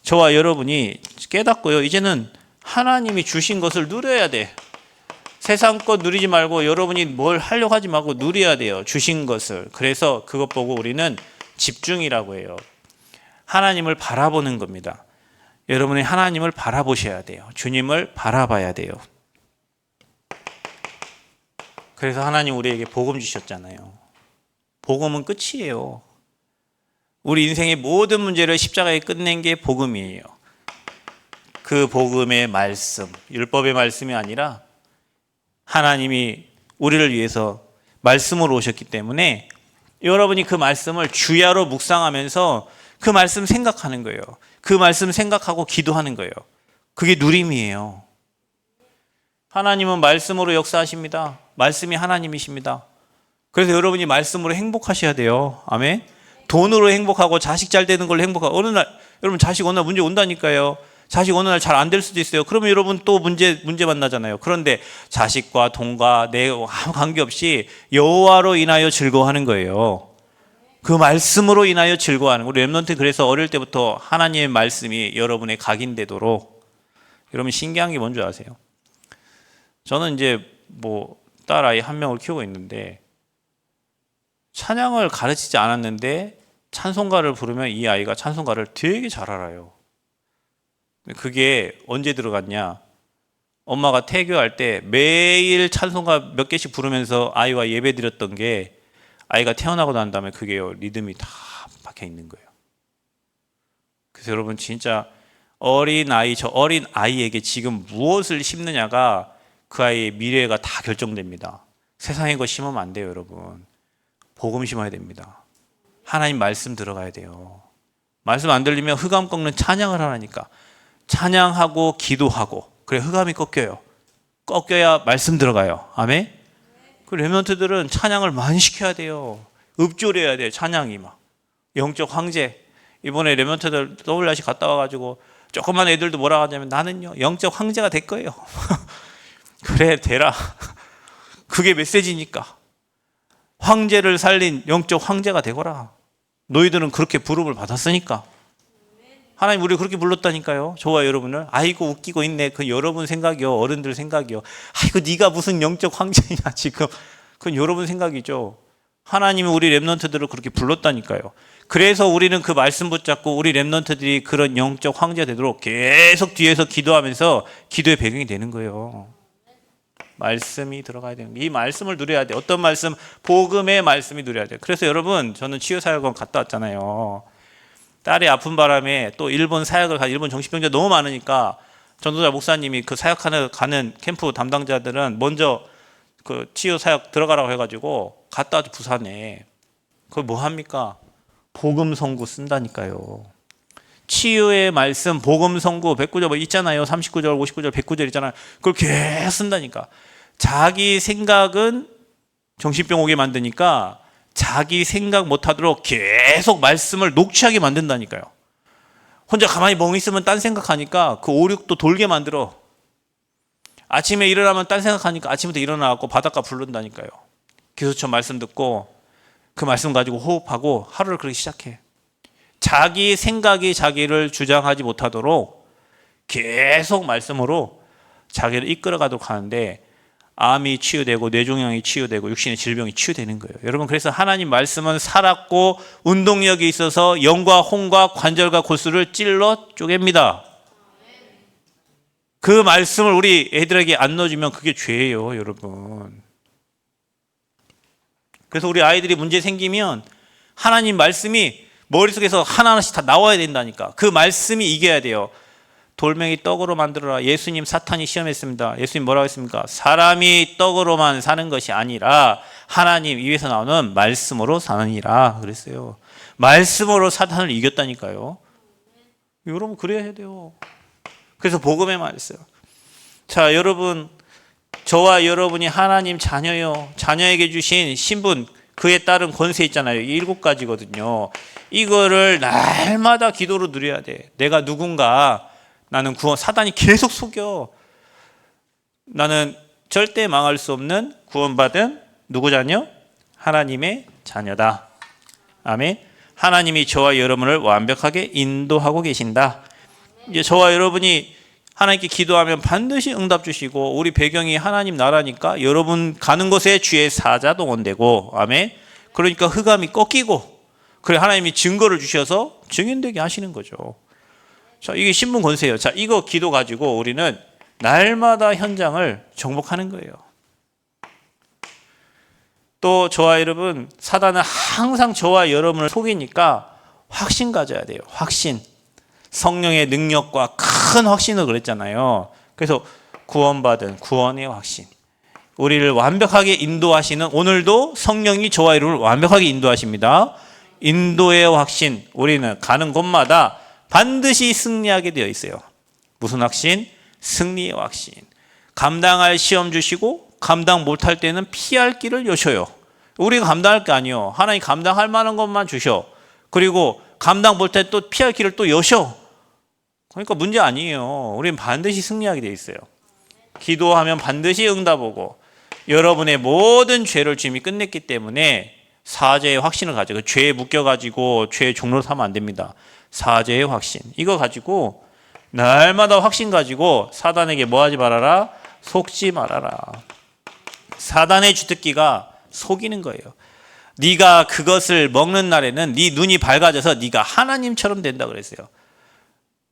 저와 여러분이 깨닫고요, 이제는 하나님이 주신 것을 누려야 돼. 세상 것 누리지 말고 여러분이 뭘 하려고 하지 말고 누려야 돼요, 주신 것을. 그래서 그것 보고 우리는 집중이라고 해요. 하나님을 바라보는 겁니다. 여러분이 하나님을 바라보셔야 돼요. 주님을 바라봐야 돼요. 그래서 하나님 우리에게 복음 주셨잖아요. 복음은 끝이에요. 우리 인생의 모든 문제를 십자가에 끝낸 게 복음이에요. 그 복음의 말씀, 율법의 말씀이 아니라 하나님이 우리를 위해서 말씀으로 오셨기 때문에 여러분이 그 말씀을 주야로 묵상하면서 그 말씀 생각하는 거예요. 그 말씀 생각하고 기도하는 거예요. 그게 누림이에요. 하나님은 말씀으로 역사하십니다. 말씀이 하나님이십니다. 그래서 여러분이 말씀으로 행복하셔야 돼요. 아멘. 돈으로 행복하고 자식 잘 되는 걸로 행복하고, 어느 날 여러분 자식 어느 날 문제 온다니까요. 자식 어느 날 잘 안 될 수도 있어요. 그러면 여러분 또 문제 만나잖아요. 그런데 자식과 돈과 내 아무 관계없이 여호와로 인하여 즐거워하는 거예요. 그 말씀으로 인하여 즐거워하는. 우리 렘넌트 그래서 어릴 때부터 하나님의 말씀이 여러분의 각인되도록. 여러분 신기한 게 뭔지 아세요? 저는 이제 딸아이 한 명을 키우고 있는데 찬양을 가르치지 않았는데 찬송가를 부르면 이 아이가 찬송가를 되게 잘 알아요. 그게 언제 들어갔냐? 엄마가 태교할 때 매일 찬송가 몇 개씩 부르면서 아이와 예배 드렸던 게 아이가 태어나고 난 다음에 그게 리듬이 다 박혀 있는 거예요. 그래서 여러분 진짜 저 어린 아이에게 지금 무엇을 심느냐가 그 아이의 미래가 다 결정됩니다. 세상의 거 심으면 안 돼요, 여러분. 복음 심어야 됩니다. 하나님 말씀 들어가야 돼요. 말씀 안 들리면 흑암 꺾는 찬양을 하라니까. 찬양하고 기도하고, 그래 흑암이 꺾여요. 꺾여야 말씀 들어가요. 아멘. 그 렘넌트들은 찬양을 많이 시켜야 돼요. 읊조려야 돼요. 찬양이 막 영적 황제. 이번에 렘넌트들 서울날씨 갔다 와가지고 조그만 애들도 뭐라 하냐면 나는요 영적 황제가 될 거예요. 그래 되라. 그게 메시지니까. 황제를 살린 영적 황제가 되거라. 너희들은 그렇게 부름을 받았으니까. 하나님 우리 그렇게 불렀다니까요. 저와 여러분을. 아이고 웃기고 있네. 그 여러분 생각이요. 어른들 생각이요. 아이고 네가 무슨 영적 황제냐 지금. 그건 여러분 생각이죠. 하나님이 우리 렘넌트들을 그렇게 불렀다니까요. 그래서 우리는 그 말씀 붙잡고 우리 렘넌트들이 그런 영적 황제가 되도록 계속 뒤에서 기도하면서 기도의 배경이 되는 거예요. 말씀이 들어가야 되는 거예요. 이 말씀을 누려야 돼요. 어떤 말씀? 복음의 말씀이 누려야 돼요. 그래서 여러분 저는 치유사역원 갔다 왔잖아요. 딸이 아픈 바람에 또 일본 정신병자 너무 많으니까 전도자 목사님이 그 사역하는 가는 캠프 담당자들은 먼저 그 치유 사역 들어가라고 해가지고 갔다 와도 부산에. 그걸 뭐 합니까? 복음 선구 쓴다니까요. 치유의 말씀, 복음 선구, 109절 뭐 있잖아요. 39절, 59절, 109절 있잖아요. 그걸 계속 쓴다니까. 자기 생각은 정신병 오게 만드니까 자기 생각 못하도록 계속 말씀을 녹취하게 만든다니까요. 혼자 가만히 멍 있으면 딴 생각하니까 그 오륙도 돌게 만들어. 아침에 일어나면 딴 생각하니까 아침부터 일어나고 바닷가 부른다니까요. 기도처 말씀 듣고 그 말씀 가지고 호흡하고 하루를 그렇게 시작해. 자기 생각이 자기를 주장하지 못하도록 계속 말씀으로 자기를 이끌어가도록 하는데 암이 치유되고 뇌종양이 치유되고 육신의 질병이 치유되는 거예요. 여러분, 그래서 하나님 말씀은 살았고 운동력이 있어서 영과 혼과 관절과 골수를 찔러 쪼갭니다. 그 말씀을 우리 애들에게 안 넣어주면 그게 죄예요, 여러분. 그래서 우리 아이들이 문제 생기면 하나님 말씀이 머릿속에서 하나하나씩 다 나와야 된다니까. 그 말씀이 이겨야 돼요. 돌멩이 떡으로 만들어라. 예수님 사탄이 시험했습니다. 예수님 뭐라고 했습니까? 사람이 떡으로만 사는 것이 아니라 하나님 입에서 나오는 말씀으로 사느니라 그랬어요. 말씀으로 사탄을 이겼다니까요. 여러분, 그래야 돼요. 그래서 복음의 말씀. 자, 여러분, 저와 여러분이 하나님 자녀요. 자녀에게 주신 신분, 그에 따른 권세 있잖아요. 7가지거든요. 이거를 날마다 기도로 누려야 돼. 내가 누군가, 나는 구원, 사단이 계속 속여. 나는 절대 망할 수 없는 구원받은 누구 자녀? 하나님의 자녀다. 아멘. 하나님이 저와 여러분을 완벽하게 인도하고 계신다. 이제 저와 여러분이 하나님께 기도하면 반드시 응답 주시고, 우리 배경이 하나님 나라니까 여러분 가는 곳에 주의 사자 동원되고, 아멘. 그러니까 흑암이 꺾이고, 그래 하나님이 증거를 주셔서 증인되게 하시는 거죠. 자, 이게 신분 권세예요. 자, 이거 기도 가지고 우리는 날마다 현장을 정복하는 거예요. 또 저와 여러분, 사단은 항상 저와 여러분을 속이니까 확신 가져야 돼요. 확신. 성령의 능력과 큰 확신을 그랬잖아요. 그래서 구원받은 구원의 확신. 우리를 완벽하게 인도하시는, 오늘도 성령이 저와 여러분을 완벽하게 인도하십니다. 인도의 확신. 우리는 가는 곳마다 반드시 승리하게 되어 있어요. 무슨 확신? 승리의 확신. 감당할 시험 주시고 감당 못할 때는 피할 길을 여셔요. 우리가 감당할 게 아니에요. 하나님 감당할 만한 것만 주셔. 그리고 감당 못할 때 또 피할 길을 또 여셔. 그러니까 문제 아니에요. 우리는 반드시 승리하게 되어 있어요. 기도하면 반드시 응답 오고, 여러분의 모든 죄를 주님이 끝냈기 때문에 사죄의 확신을 가지고, 죄에 묶여가지고 죄의 종로로 사면 안 됩니다. 사죄의 확신. 이거 가지고 날마다 확신 가지고 사단에게 뭐 하지 말아라? 속지 말아라. 사단의 주특기가 속이는 거예요. 네가 그것을 먹는 날에는 네 눈이 밝아져서 네가 하나님처럼 된다 그랬어요.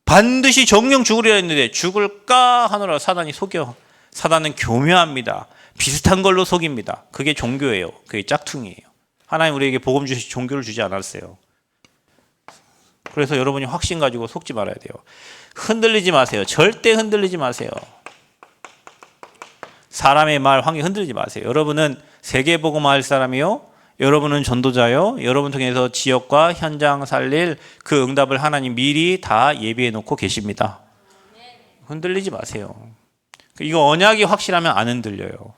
반드시 정령 죽으리라 했는데 죽을까 하느라 사단이 속여. 사단은 교묘합니다. 비슷한 걸로 속입니다. 그게 종교예요. 그게 짝퉁이에요. 하나님 우리에게 복음 주시 종교를 주지 않았어요. 그래서 여러분이 확신 가지고 속지 말아야 돼요. 흔들리지 마세요. 절대 흔들리지 마세요. 사람의 말, 환경 흔들리지 마세요. 여러분은 세계복음화 할 사람이요. 여러분은 전도자요. 여러분 통해서 지역과 현장 살릴 그 응답을 하나님 미리 다 예비해 놓고 계십니다. 흔들리지 마세요. 이거 언약이 확실하면 안 흔들려요.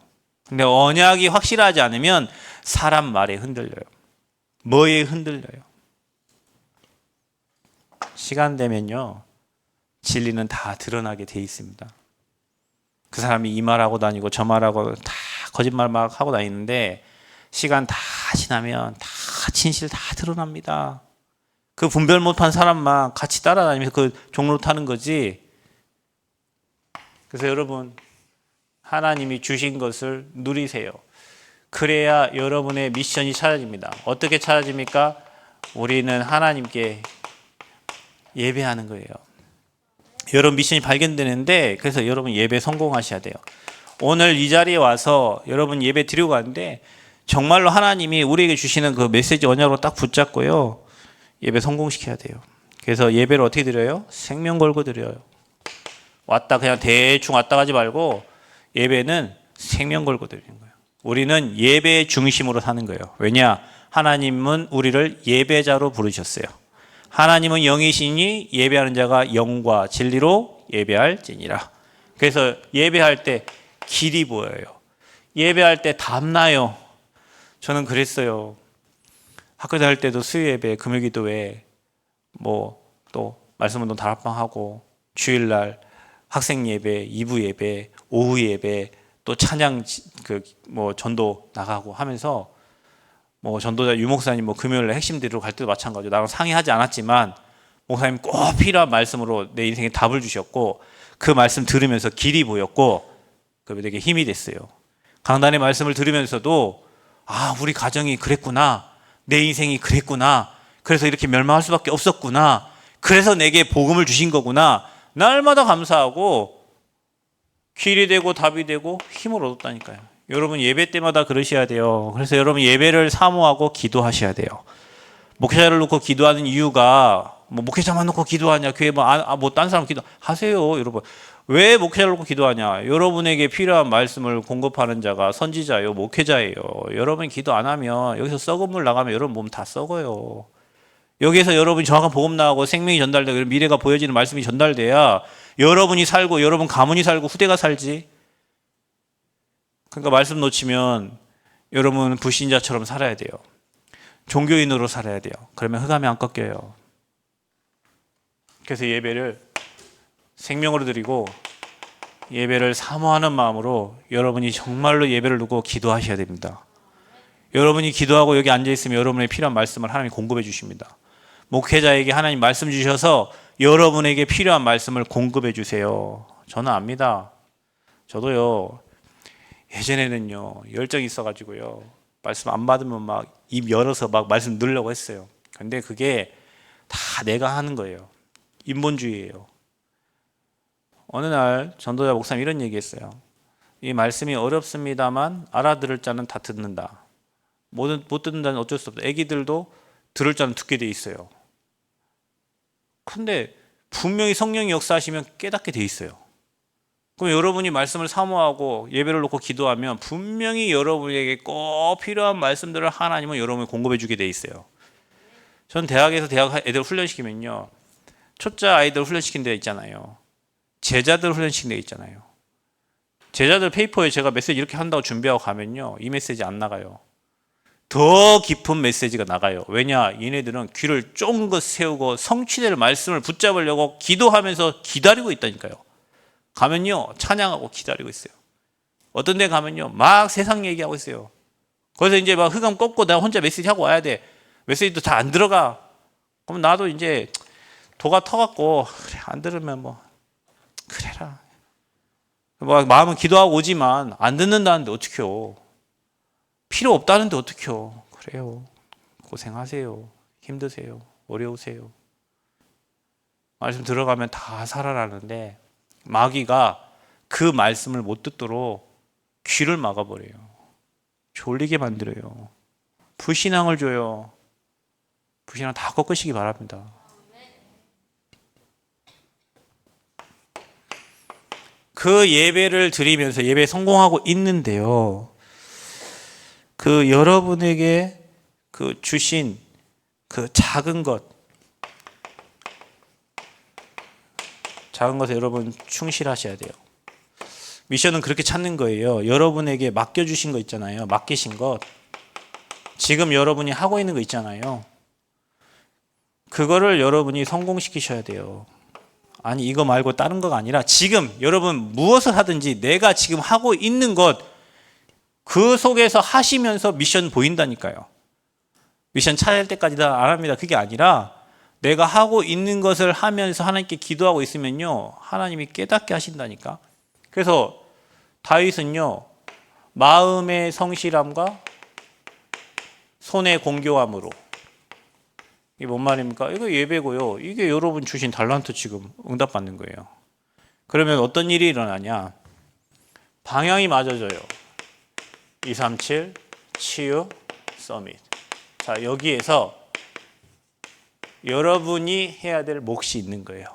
근데 언약이 확실하지 않으면 사람 말에 흔들려요. 뭐에 흔들려요? 시간 되면요, 진리는 다 드러나게 돼 있습니다. 그 사람이 이 말하고 다니고 저 말하고 다 거짓말 막 하고 다니는데 시간 다 지나면 다 진실 다 드러납니다. 그 분별 못한 사람만 같이 따라다니면서 그 종로 타는 거지. 그래서 여러분, 하나님이 주신 것을 누리세요. 그래야 여러분의 미션이 찾아집니다. 어떻게 찾아집니까? 우리는 하나님께 예배하는 거예요. 여러분 미션이 발견되는데, 그래서 여러분 예배 성공하셔야 돼요. 오늘 이 자리에 와서 여러분 예배 드리고 가는데 정말로 하나님이 우리에게 주시는 그 메시지 언약으로 딱 붙잡고요, 예배 성공시켜야 돼요. 그래서 예배를 어떻게 드려요? 생명 걸고 드려요. 왔다 그냥 대충 왔다 가지 말고 예배는 생명 걸고 드리는 거예요. 우리는 예배 중심으로 사는 거예요. 왜냐? 하나님은 우리를 예배자로 부르셨어요. 하나님은 영이시니 예배하는 자가 영과 진리로 예배할지니라. 그래서 예배할 때 길이 보여요. 예배할 때 답나요. 저는 그랬어요. 학교 다닐 때도 수요예배, 금요기도회, 또 말씀운동 다락방하고 주일날 학생 예배, 2부 예배, 오후 예배, 또 찬양 전도 나가고 하면서 전도자 유목사님 금요일날 핵심들으로 갈 때도 마찬가지로 나랑 상의하지 않았지만 목사님 꼭 필요한 말씀으로 내 인생에 답을 주셨고 그 말씀 들으면서 길이 보였고 그게 되게 힘이 됐어요. 강단의 말씀을 들으면서도 우리 가정이 그랬구나, 내 인생이 그랬구나, 그래서 이렇게 멸망할 수밖에 없었구나, 그래서 내게 복음을 주신 거구나, 날마다 감사하고 길이 되고 답이 되고 힘을 얻었다니까요. 여러분 예배 때마다 그러셔야 돼요. 그래서 여러분 예배를 사모하고 기도하셔야 돼요. 목회자를 놓고 기도하는 이유가 목회자만 놓고 기도하냐, 교회 딴 사람 기도하세요. 여러분 왜 목회자를 놓고 기도하냐? 여러분에게 필요한 말씀을 공급하는 자가 선지자요, 목회자예요. 여러분이 기도 안 하면 여기서 썩은 물 나가면 여러분 몸 다 썩어요. 여기에서 여러분이 정확한 복음 나오고 생명이 전달되고 미래가 보여지는 말씀이 전달돼야 여러분이 살고 여러분 가문이 살고 후대가 살지. 그러니까 말씀 놓치면 여러분 불신자처럼 살아야 돼요. 종교인으로 살아야 돼요. 그러면 흑암이 안 꺾여요. 그래서 예배를 생명으로 드리고 예배를 사모하는 마음으로 여러분이 정말로 예배를 두고 기도하셔야 됩니다. 여러분이 기도하고 여기 앉아있으면 여러분의 필요한 말씀을 하나님이 공급해 주십니다. 목회자에게 하나님 말씀 주셔서 여러분에게 필요한 말씀을 공급해 주세요. 저는 압니다. 저도요, 예전에는요, 열정이 있어가지고요, 말씀 안 받으면 막 입 열어서 막 말씀 넣으려고 했어요. 근데 그게 다 내가 하는 거예요. 인본주의예요. 어느 날 전도자 목사님 이런 얘기 했어요. 이 말씀이 어렵습니다만 알아들을 자는 다 듣는다. 못 듣는 자는 어쩔 수 없다. 애기들도 들을 자는 듣게 돼 있어요. 근데 분명히 성령이 역사하시면 깨닫게 돼 있어요. 그럼 여러분이 말씀을 사모하고 예배를 놓고 기도하면 분명히 여러분에게 꼭 필요한 말씀들을 하나님은 여러분이 공급해 주게 돼 있어요. 전 대학에서 대학 애들 훈련시키면요, 초짜 아이들 훈련시킨 데 있잖아요. 제자들 훈련시킨 데 있잖아요. 제자들 페이퍼에 제가 메시지 이렇게 한다고 준비하고 가면요, 이 메시지 안 나가요. 더 깊은 메시지가 나가요. 왜냐? 얘네들은 귀를 쫑긋 세우고 성취될 말씀을 붙잡으려고 기도하면서 기다리고 있다니까요. 가면요, 찬양하고 기다리고 있어요. 어떤 데 가면요, 막 세상 얘기하고 있어요. 거기서 이제 막 흑암 꺾고 내가 혼자 메시지 하고 와야 돼. 메시지도 잘 안 들어가. 그럼 나도 이제 도가 터갖고, 그래, 안 들으면 그래라. 마음은 기도하고 오지만 안 듣는다는데 어떡해요. 필요 없다는데 어떡해요. 그래요. 고생하세요. 힘드세요. 어려우세요. 말씀 들어가면 다 살아나는데 마귀가 그 말씀을 못 듣도록 귀를 막아버려요. 졸리게 만들어요. 불신앙을 줘요. 불신앙 다 꺾으시기 바랍니다. 그 예배를 드리면서 예배에 성공하고 있는데요, 그 여러분에게 그 주신 그 작은 것에 여러분 충실하셔야 돼요. 미션은 그렇게 찾는 거예요. 여러분에게 맡겨주신 거 있잖아요. 맡기신 것. 지금 여러분이 하고 있는 거 있잖아요. 그거를 여러분이 성공시키셔야 돼요. 아니, 이거 말고 다른 거가 아니라 지금 여러분 무엇을 하든지 내가 지금 하고 있는 것, 그 속에서 하시면서 미션 보인다니까요. 미션 찾을 때까지 안 합니다. 그게 아니라 내가 하고 있는 것을 하면서 하나님께 기도하고 있으면요, 하나님이 깨닫게 하신다니까. 그래서 다윗은요, 마음의 성실함과 손의 공교함으로. 이게 뭔 말입니까? 이거 예배고요. 이게 여러분 주신 달란트 지금 응답받는 거예요. 그러면 어떤 일이 일어나냐? 방향이 맞아져요. 237 치유 서밋. 자, 여기에서 여러분이 해야 될 몫이 있는 거예요.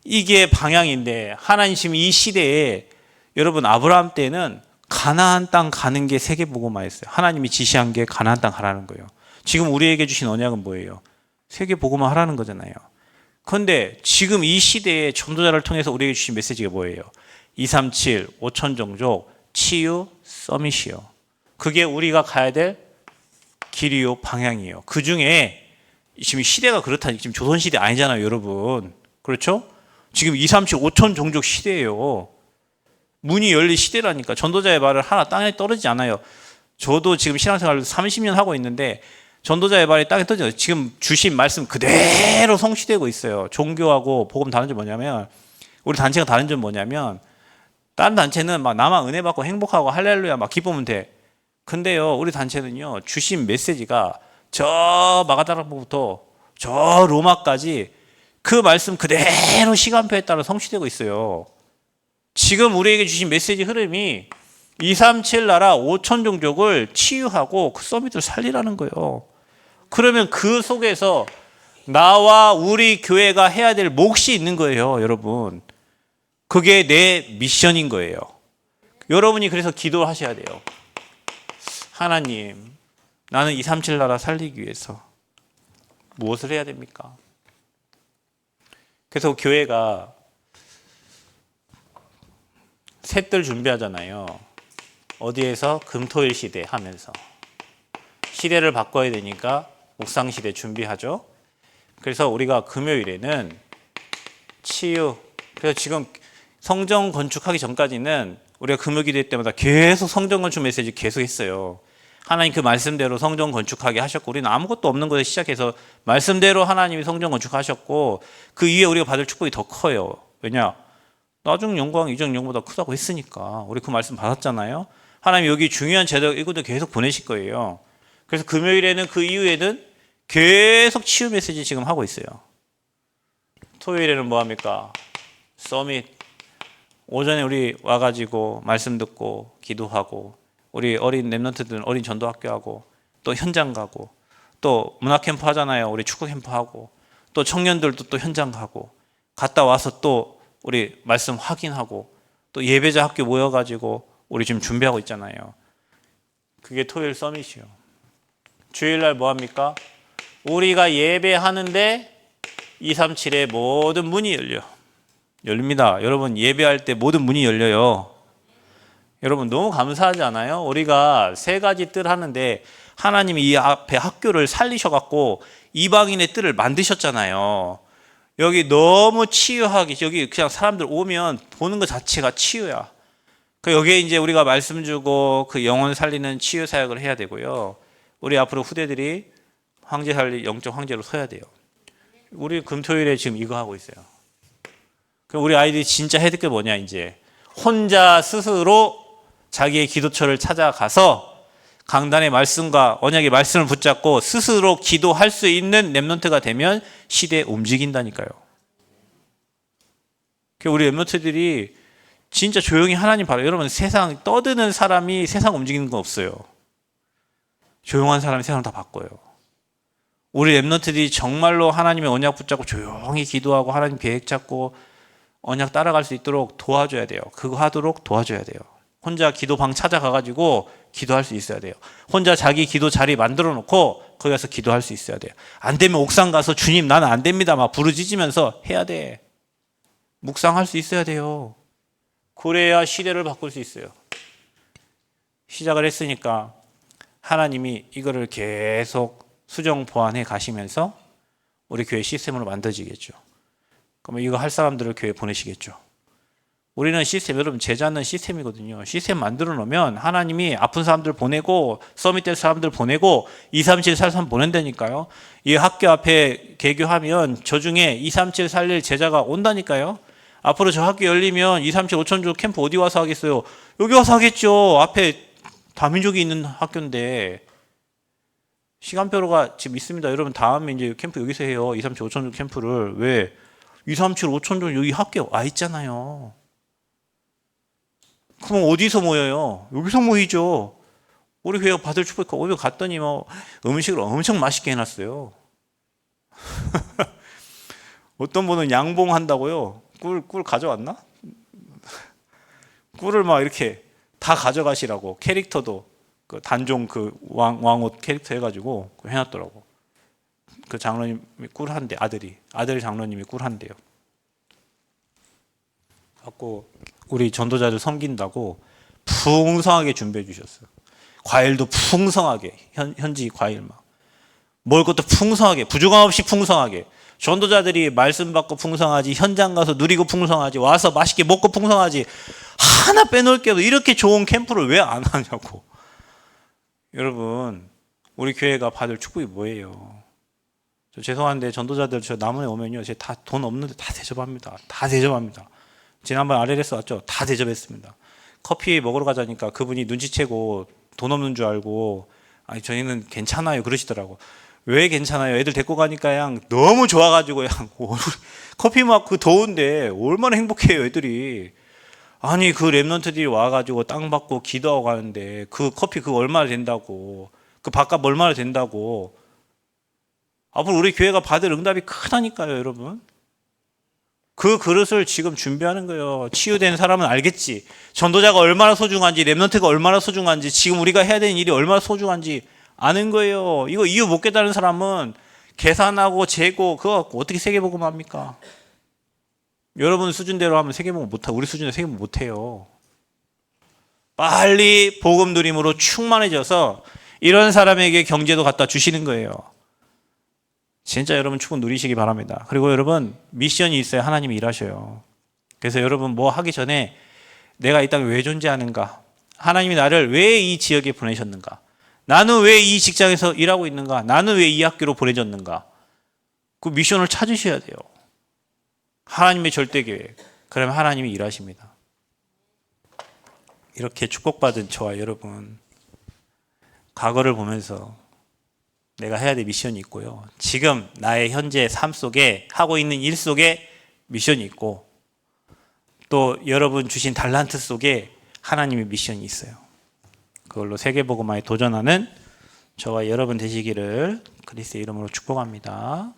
이게 방향인데 하나님 지금 이 시대에 여러분 아브라함 때는 가나안 땅 가는 게 세계복음화였어요. 하나님이 지시한 게 가나안 땅 가라는 거예요. 지금 우리에게 주신 언약은 뭐예요? 세계복음화 하라는 거잖아요. 그런데 지금 이 시대에 전도자를 통해서 우리에게 주신 메시지가 뭐예요? 237, 5천 종족, 치유, 서밋이요. 그게 우리가 가야 될 길이요, 방향이에요. 그 중에 지금 시대가 그렇다니, 지금 조선시대 아니잖아요, 여러분. 그렇죠? 지금 237, 5천 종족 시대예요. 문이 열린 시대라니까. 전도자의 말을 하나 땅에 떨어지지 않아요. 저도 지금 신앙생활을 30년 하고 있는데 전도자의 말이 땅에 떨어져요. 지금 주신 말씀 그대로 성취되고 있어요. 종교하고 복음 다른 점 뭐냐면, 우리 단체가 다른 점 뭐냐면, 다른 단체는 막 나만 은혜 받고 행복하고 할렐루야 막 기쁘면 돼. 근데요, 우리 단체는요, 주신 메시지가 저 마가다락부터 저 로마까지 그 말씀 그대로 시간표에 따라 성취되고 있어요. 지금 우리에게 주신 메시지 흐름이 237 나라 5천 종족을 치유하고 그 서밋을 살리라는 거예요. 그러면 그 속에서 나와 우리 교회가 해야 될 몫이 있는 거예요, 여러분. 그게 내 미션인 거예요. 여러분이 그래서 기도하셔야 돼요. 하나님, 나는 237 나라 살리기 위해서 무엇을 해야 됩니까? 그래서 교회가 셋들 준비하잖아요. 어디에서? 금토일 시대 하면서. 시대를 바꿔야 되니까 묵상 시대 준비하죠. 그래서 우리가 금요일에는 치유. 그래서 지금 성전 건축하기 전까지는 우리가 금요 기대 때마다 계속 성전 건축 메시지 계속 했어요. 하나님 그 말씀대로 성전 건축하게 하셨고, 우리는 아무것도 없는 것에 시작해서 말씀대로 하나님이 성전 건축하셨고, 그 이후에 우리가 받을 축복이 더 커요. 왜냐? 나중 영광 이전 영광보다 크다고 했으니까. 우리 그 말씀 받았잖아요. 하나님 여기 중요한 제도 이것도 계속 보내실 거예요. 그래서 금요일에는 그 이후에는 계속 치유 메시지 지금 하고 있어요. 토요일에는 뭐 합니까? 서밋. 오전에 우리 와가지고 말씀 듣고 기도하고, 우리 어린 랩런트들은 어린 전도학교하고, 또 현장 가고, 또 문화캠프 하잖아요. 우리 축구캠프 하고, 또 청년들도 또 현장 가고, 갔다 와서 또 우리 말씀 확인하고, 또 예배자 학교 모여가지고 우리 지금 준비하고 있잖아요. 그게 토요일 서밋이요. 주일날 뭐 합니까? 우리가 예배하는데 237의 모든 문이 열립니다. 여러분, 예배할 때 모든 문이 열려요. 여러분, 너무 감사하지 않아요? 우리가 세 가지 뜰 하는데 하나님이 이 앞에 학교를 살리셔갖고 이방인의 뜰을 만드셨잖아요. 여기 너무 치유하기, 여기 그냥 사람들 오면 보는 것 자체가 치유야. 그 여기에 이제 우리가 말씀 주고 그 영혼 살리는 치유 사역을 해야 되고요. 우리 앞으로 후대들이 황제 살리 영적 황제로 서야 돼요. 우리 금토일에 지금 이거 하고 있어요. 그럼 우리 아이들이 진짜 해야 될 게 뭐냐, 이제 혼자 스스로 자기의 기도처를 찾아가서 강단의 말씀과 언약의 말씀을 붙잡고 스스로 기도할 수 있는 랩런트가 되면 시대에 움직인다니까요. 우리 랩런트들이 진짜 조용히 하나님 바라요. 여러분, 세상 떠드는 사람이 세상 움직이는 건 없어요. 조용한 사람이 세상을 다 바꿔요. 우리 랩런트들이 정말로 하나님의 언약 붙잡고 조용히 기도하고 하나님 계획 잡고 언약 따라갈 수 있도록 도와줘야 돼요. 그거 하도록 도와줘야 돼요. 혼자 기도방 찾아가가지고 기도할 수 있어야 돼요. 혼자 자기 기도 자리 만들어 놓고 거기 가서 기도할 수 있어야 돼요. 안 되면 옥상 가서 주님 나는 안 됩니다 막 부르짖으면서 해야 돼. 묵상할 수 있어야 돼요. 그래야 시대를 바꿀 수 있어요. 시작을 했으니까 하나님이 이거를 계속 수정 보완해 가시면서 우리 교회 시스템으로 만들어지겠죠. 그러면 이거 할 사람들을 교회에 보내시겠죠. 우리는 시스템, 여러분 제자는 시스템이거든요. 시스템 만들어 놓으면 하나님이 아픈 사람들 보내고 서밋 될 사람들 보내고 237 살 사람 보낸다니까요. 이 학교 앞에 개교하면 저 중에 237 살릴 제자가 온다니까요. 앞으로 저 학교 열리면 237 5천조 캠프 어디 와서 하겠어요? 여기 와서 하겠죠. 앞에 다민족이 있는 학교인데. 시간표가 지금 있습니다. 여러분 다음에 이제 캠프 여기서 해요. 237 5천조 캠프를. 왜? 237 5천조 여기 학교에 와 있잖아요. 그럼 어디서 모여요? 여기서 모이죠. 우리 교회가 받을 축복 오늘 갔더니 뭐 음식을 엄청 맛있게 해놨어요. 어떤 분은 양봉한다고요. 꿀 가져왔나? 꿀을 막 이렇게 다 가져가시라고. 캐릭터도 그 단종 그 왕옷 캐릭터 해가지고 해놨더라고. 그 장로님이 꿀한데, 아들 장로님이 꿀한대요. 갖고 우리 전도자들 섬긴다고 풍성하게 준비해 주셨어요. 과일도 풍성하게, 현지 과일 막 먹을 것도 풍성하게, 부족함 없이 풍성하게. 전도자들이 말씀 받고 풍성하지, 현장 가서 누리고 풍성하지, 와서 맛있게 먹고 풍성하지, 하나 빼놓을 게 없어. 이렇게 좋은 캠프를 왜 안 하냐고. 여러분, 우리 교회가 받을 축복이 뭐예요? 저 죄송한데 전도자들 저 남원에 오면요, 제가 다 돈 없는데 다 대접합니다. 다 대접합니다. 지난번 RLS 왔죠? 다 대접했습니다. 커피 먹으러 가자니까 그분이 눈치채고 돈 없는 줄 알고, 아니 저희는 괜찮아요 그러시더라고. 왜 괜찮아요? 애들 데리고 가니까 그냥 너무 좋아가지고 그냥 커피 막 그 더운데 얼마나 행복해요 애들이. 아니 그 랩런트들이 와가지고 땅 받고 기도하고 가는데 그 커피 그거 얼마나 된다고, 그 밥값 얼마나 된다고. 앞으로 우리 교회가 받을 응답이 크다니까요 여러분. 그 그릇을 지금 준비하는 거예요. 치유된 사람은 알겠지. 전도자가 얼마나 소중한지, 랩런트가 얼마나 소중한지, 지금 우리가 해야 되는 일이 얼마나 소중한지 아는 거예요. 이거 이유 못 깨달은 사람은 계산하고 재고 그거 어떻게 세계복음 합니까? 여러분 수준대로 하면 세계복음 못하고 우리 수준에 세계복음 못해요. 빨리 복음 누림으로 충만해져서 이런 사람에게 경제도 갖다 주시는 거예요. 진짜 여러분 축복 누리시기 바랍니다. 그리고 여러분 미션이 있어요. 하나님이 일하셔요. 그래서 여러분 뭐 하기 전에 내가 이 땅에 왜 존재하는가? 하나님이 나를 왜 이 지역에 보내셨는가? 나는 왜 이 직장에서 일하고 있는가? 나는 왜 이 학교로 보내졌는가? 그 미션을 찾으셔야 돼요. 하나님의 절대 계획. 그러면 하나님이 일하십니다. 이렇게 축복받은 저와 여러분, 과거를 보면서 내가 해야 될 미션이 있고요. 지금 나의 현재 삶 속에 하고 있는 일 속에 미션이 있고, 또 여러분 주신 달란트 속에 하나님의 미션이 있어요. 그걸로 세계복음화에 도전하는 저와 여러분 되시기를 그리스도의 이름으로 축복합니다.